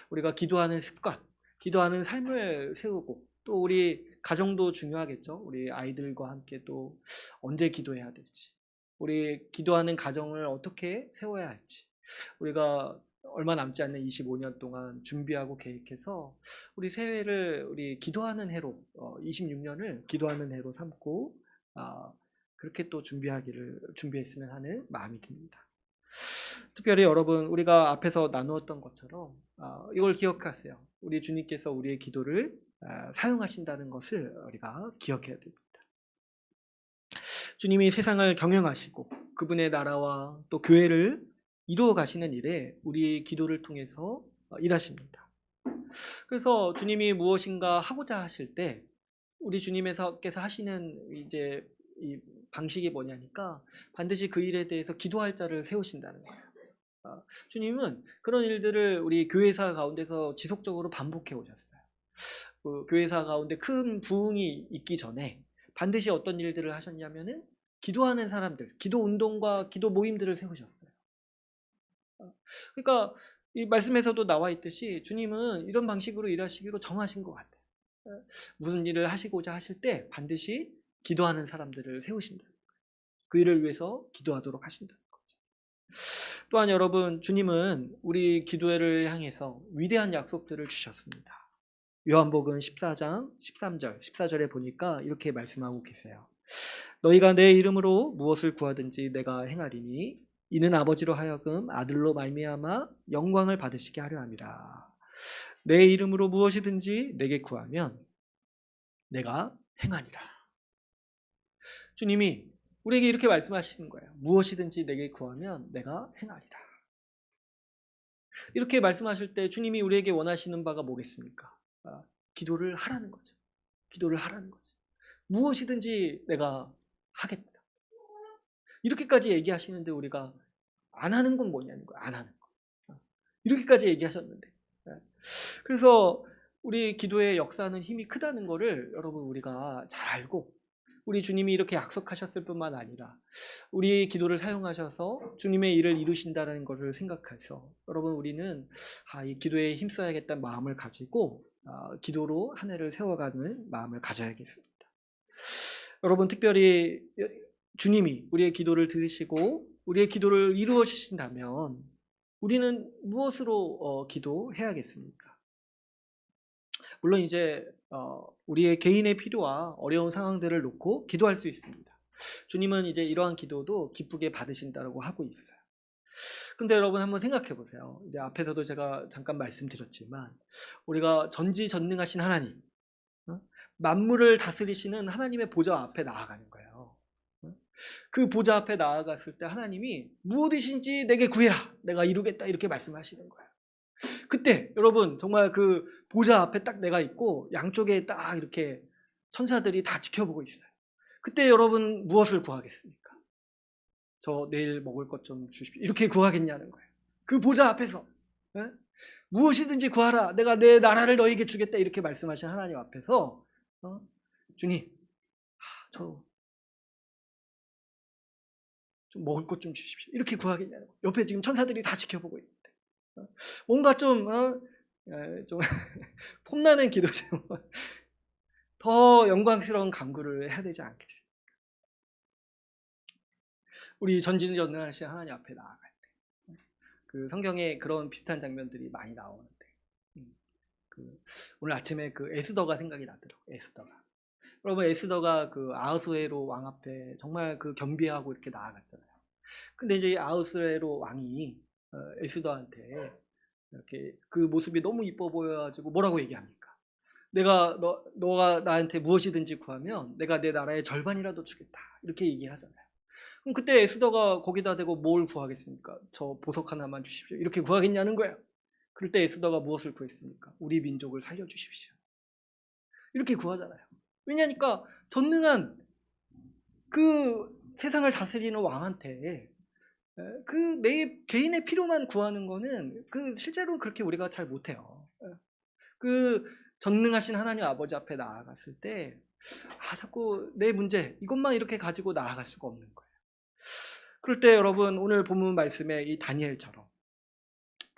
우리가 기도하는 습관 기도하는 삶을 세우고, 또 우리 가정도 중요하겠죠. 우리 아이들과 함께 또 언제 기도해야 될지, 우리 기도하는 가정을 어떻게 세워야 할지, 우리가 얼마 남지 않는 25년 동안 준비하고 계획해서 우리 새해를 우리 기도하는 해로, 26년을 기도하는 해로 삼고 그렇게 또 준비했으면 하는 마음이 듭니다. 특별히 여러분, 우리가 앞에서 나누었던 것처럼 이걸 기억하세요. 우리 주님께서 우리의 기도를 사용하신다는 것을 우리가 기억해야 됩니다. 주님이 세상을 경영하시고 그분의 나라와 또 교회를 이루어 가시는 일에 우리 기도를 통해서 일하십니다. 그래서 주님이 무엇인가 하고자 하실 때 우리 주님께서 하시는 이제 이 방식이 뭐냐니까, 반드시 그 일에 대해서 기도할 자를 세우신다는 거예요. 주님은 그런 일들을 우리 교회사 가운데서 지속적으로 반복해 오셨어요. 그 교회사 가운데 큰 부흥이 있기 전에 반드시 어떤 일들을 하셨냐면은 기도하는 사람들, 기도 운동과 기도 모임들을 세우셨어요. 그러니까 이 말씀에서도 나와 있듯이 주님은 이런 방식으로 일하시기로 정하신 것 같아요. 무슨 일을 하시고자 하실 때 반드시 기도하는 사람들을 세우신다. 그 일을 위해서 기도하도록 하신다는 거죠. 또한 여러분, 주님은 우리 기도회를 향해서 위대한 약속들을 주셨습니다. 요한복음 14장 13절, 14절에 보니까 이렇게 말씀하고 계세요. 너희가 내 이름으로 무엇을 구하든지 내가 행하리니 이는 아버지로 하여금 아들로 말미암아 영광을 받으시게 하려 함이라. 내 이름으로 무엇이든지 내게 구하면 내가 행하리라. 주님이 우리에게 이렇게 말씀하시는 거예요. 무엇이든지 내게 구하면 내가 행하리라. 이렇게 말씀하실 때 주님이 우리에게 원하시는 바가 뭐겠습니까? 기도를 하라는 거죠. 기도를 하라는 거죠. 무엇이든지 내가 하겠다. 이렇게까지 얘기하시는데 우리가 안 하는 건 뭐냐는 거예요. 안 하는 거. 이렇게까지 얘기하셨는데. 그래서 우리 기도의 역사는 힘이 크다는 거를 여러분 우리가 잘 알고, 우리 주님이 이렇게 약속하셨을 뿐만 아니라 우리 기도를 사용하셔서 주님의 일을 이루신다는 것을 생각해서 여러분 우리는 이 기도에 힘써야겠다는 마음을 가지고 기도로 한 해를 세워가는 마음을 가져야겠습니다. 여러분, 특별히 주님이 우리의 기도를 들으시고 우리의 기도를 이루어 주신다면 우리는 무엇으로 기도해야겠습니까? 물론 이제 우리의 개인의 필요와 어려운 상황들을 놓고 기도할 수 있습니다. 주님은 이제 이러한 기도도 기쁘게 받으신다고 하고 있어요. 근데 여러분 한번 생각해 보세요. 이제 앞에서도 제가 잠깐 말씀드렸지만 우리가 전지전능하신 하나님, 만물을 다스리시는 하나님의 보좌 앞에 나아가는 거예요. 그 보좌 앞에 나아갔을 때 하나님이 무엇이든지 내게 구해라, 내가 이루겠다, 이렇게 말씀하시는 거예요. 그때 여러분 정말 그 보좌 앞에 딱 내가 있고 양쪽에 딱 이렇게 천사들이 다 지켜보고 있어요. 그때 여러분 무엇을 구하겠습니까? 저 내일 먹을 것 좀 주십시오, 이렇게 구하겠냐는 거예요. 그 보좌 앞에서 무엇이든지 구하라, 내가 내 나라를 너에게 주겠다, 이렇게 말씀하신 하나님 앞에서 주님, 저 좀 먹을 것 좀 주십시오, 이렇게 구하겠냐는 거예요. 옆에 지금 천사들이 다 지켜보고 있는데 뭔가 좀 폼나는 기도죠. 더 영광스러운 간구를 해야 되지 않겠습니까? 우리 전지전능하신 하나님 앞에 나아갈 때, 그 성경에 그런 비슷한 장면들이 많이 나오는데, 오늘 아침에 그 에스더가 생각이 나더라고요. 에스더가. 여러분, 에스더가 그 아하수에로 왕 앞에 정말 그 겸비하고 이렇게 나아갔잖아요. 근데 이제 아하수에로 왕이 에스더한테 이렇게 그 모습이 너무 이뻐 보여가지고 뭐라고 얘기합니까? 너가 나한테 무엇이든지 구하면 내가 내 나라의 절반이라도 주겠다, 이렇게 얘기하잖아요. 그럼 그때 에스더가 거기다 대고 뭘 구하겠습니까? 저 보석 하나만 주십시오, 이렇게 구하겠냐는 거예요. 그럴 때 에스더가 무엇을 구했습니까? 우리 민족을 살려주십시오, 이렇게 구하잖아요. 왜냐니까 전능한 그 세상을 다스리는 왕한테 그 내 개인의 필요만 구하는 거는 실제로는 그렇게 우리가 잘 못해요. 그 전능하신 하나님 아버지 앞에 나아갔을 때 자꾸 내 문제 이것만 이렇게 가지고 나아갈 수가 없는 거예요. 그럴 때 여러분, 오늘 본문 말씀에 이 다니엘처럼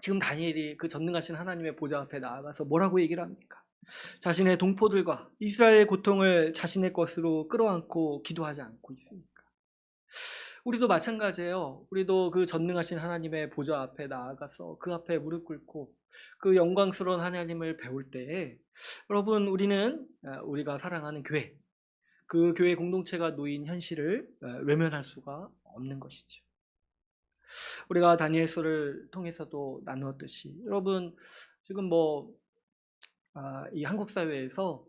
지금 다니엘이 그 전능하신 하나님의 보좌 앞에 나아가서 뭐라고 얘기를 합니까? 자신의 동포들과 이스라엘의 고통을 자신의 것으로 끌어안고 기도하지 않고 있습니까? 우리도 마찬가지예요. 우리도 그 전능하신 하나님의 보좌 앞에 나아가서 그 앞에 무릎 꿇고 그 영광스러운 하나님을 배울 때에 여러분, 우리는 우리가 사랑하는 교회, 그 교회 공동체가 놓인 현실을 외면할 수가 없는 것이죠. 우리가 다니엘서를 통해서도 나누었듯이 여러분, 지금 이 한국 사회에서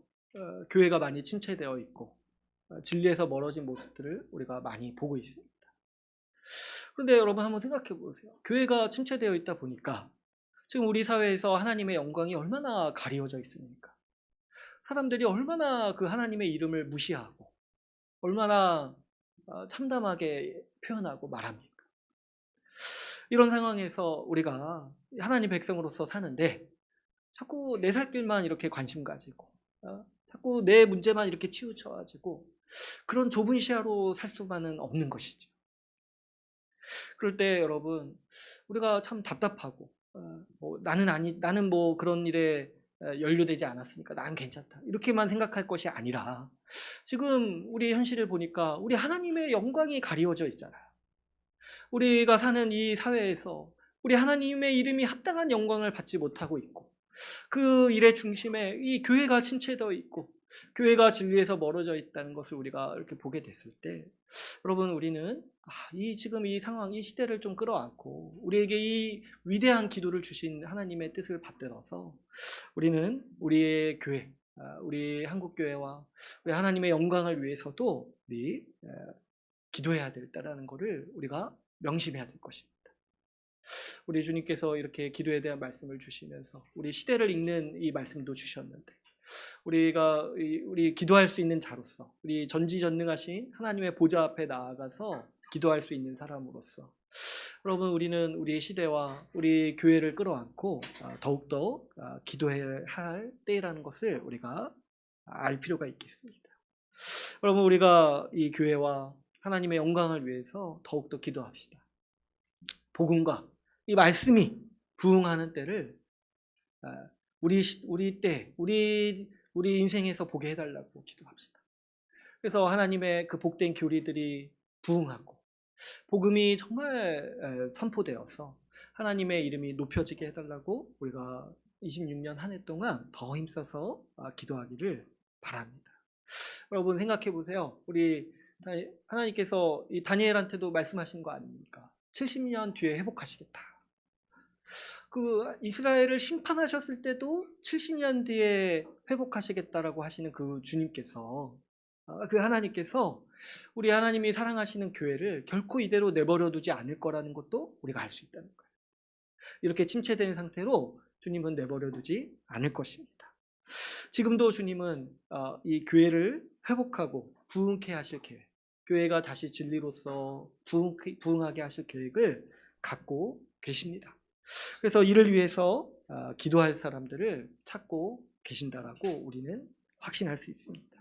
교회가 많이 침체되어 있고 진리에서 멀어진 모습들을 우리가 많이 보고 있습니다. 그런데 여러분, 한번 생각해 보세요. 교회가 침체되어 있다 보니까 지금 우리 사회에서 하나님의 영광이 얼마나 가리워져 있습니까? 사람들이 얼마나 그 하나님의 이름을 무시하고 얼마나 참담하게 표현하고 말합니까? 이런 상황에서 우리가 하나님 백성으로서 사는데 자꾸 내 살 길만 이렇게 관심 가지고 자꾸 내 문제만 이렇게 치우쳐가지고 그런 좁은 시야로 살 수만은 없는 것이죠. 그럴 때 여러분, 우리가 참 답답하고 나는 그런 일에 연루되지 않았으니까 난 괜찮다, 이렇게만 생각할 것이 아니라 지금 우리 현실을 보니까 우리 하나님의 영광이 가리워져 있잖아요. 우리가 사는 이 사회에서 우리 하나님의 이름이 합당한 영광을 받지 못하고 있고 그 일의 중심에 이 교회가 침체되어 있고 교회가 진리에서 멀어져 있다는 것을 우리가 이렇게 보게 됐을 때 여러분, 우리는 지금 이 상황, 이 시대를 좀 끌어안고 우리에게 이 위대한 기도를 주신 하나님의 뜻을 받들어서 우리는 우리의 교회, 우리 한국교회와 우리 하나님의 영광을 위해서도 우리 기도해야 된다는 것을 우리가 명심해야 될 것입니다. 우리 주님께서 이렇게 기도에 대한 말씀을 주시면서 우리 시대를 읽는 이 말씀도 주셨는데 우리 기도할 수 있는 자로서, 우리 전지전능하신 하나님의 보좌 앞에 나아가서 기도할 수 있는 사람으로서 여러분, 우리는 우리의 시대와 우리 교회를 끌어안고 더욱더 기도해야 할 때라는 것을 우리가 알 필요가 있겠습니다. 여러분, 우리가 이 교회와 하나님의 영광을 위해서 더욱더 기도합시다. 복음과 이 말씀이 부응하는 때를 우리 인생에서 보게 해달라고 기도합시다. 그래서 하나님의 그 복된 교리들이 부응하고 복음이 정말 선포되어서 하나님의 이름이 높여지게 해달라고 우리가 26년 한 해 동안 더 힘써서 기도하기를 바랍니다. 여러분, 생각해 보세요. 우리 하나님께서 이 다니엘한테도 말씀하신 거 아닙니까? 70년 뒤에 회복하시겠다. 그 이스라엘을 심판하셨을 때도 70년 뒤에 회복하시겠다라고 하시는 그 주님께서, 그 하나님께서 우리 하나님이 사랑하시는 교회를 결코 이대로 내버려 두지 않을 거라는 것도 우리가 알 수 있다는 거예요. 이렇게 침체된 상태로 주님은 내버려 두지 않을 것입니다. 지금도 주님은 이 교회를 회복하고 부흥케 하실 계획, 교회가 다시 진리로서 부흥하게 하실 계획을 갖고 계십니다. 그래서 이를 위해서 기도할 사람들을 찾고 계신다라고 우리는 확신할 수 있습니다.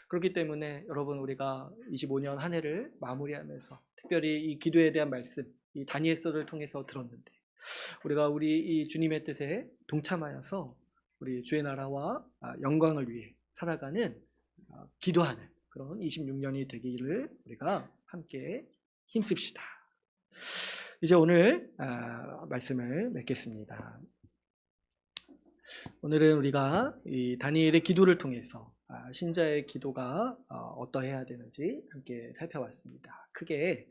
그렇기 때문에 여러분, 우리가 25년 한 해를 마무리하면서 특별히 이 기도에 대한 말씀, 이 다니엘서를 통해서 들었는데 우리가 우리 이 주님의 뜻에 동참하여서 우리 주의 나라와 영광을 위해 살아가는 기도하는 그런 26년이 되기를 우리가 함께 힘씁시다. 이제 오늘 말씀을 맺겠습니다. 오늘은 우리가 이 다니엘의 기도를 통해서 신자의 기도가 어떠해야 되는지 함께 살펴봤습니다. 크게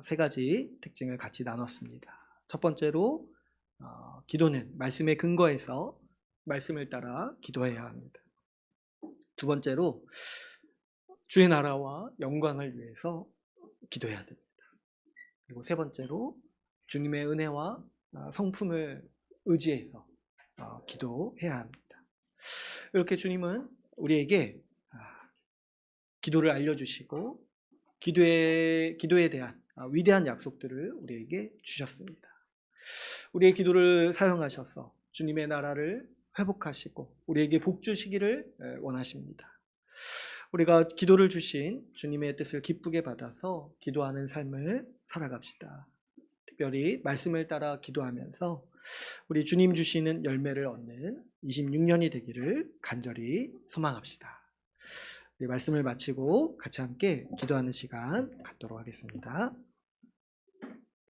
세 가지 특징을 같이 나눴습니다. 첫 번째로 기도는 말씀에 근거해서 말씀을 따라 기도해야 합니다. 두 번째로 주의 나라와 영광을 위해서 기도해야 됩니다. 그리고 세 번째로 주님의 은혜와 성품을 의지해서 기도해야 합니다. 이렇게 주님은 우리에게 기도를 알려주시고 기도에 대한 위대한 약속들을 우리에게 주셨습니다. 우리의 기도를 사용하셔서 주님의 나라를 회복하시고 우리에게 복 주시기를 원하십니다. 우리가 기도를 주신 주님의 뜻을 기쁘게 받아서 기도하는 삶을 살아갑시다. 특별히 말씀을 따라 기도하면서 우리 주님 주시는 열매를 얻는 26년이 되기를 간절히 소망합시다. 네, 말씀을 마치고 같이 함께 기도하는 시간 갖도록 하겠습니다.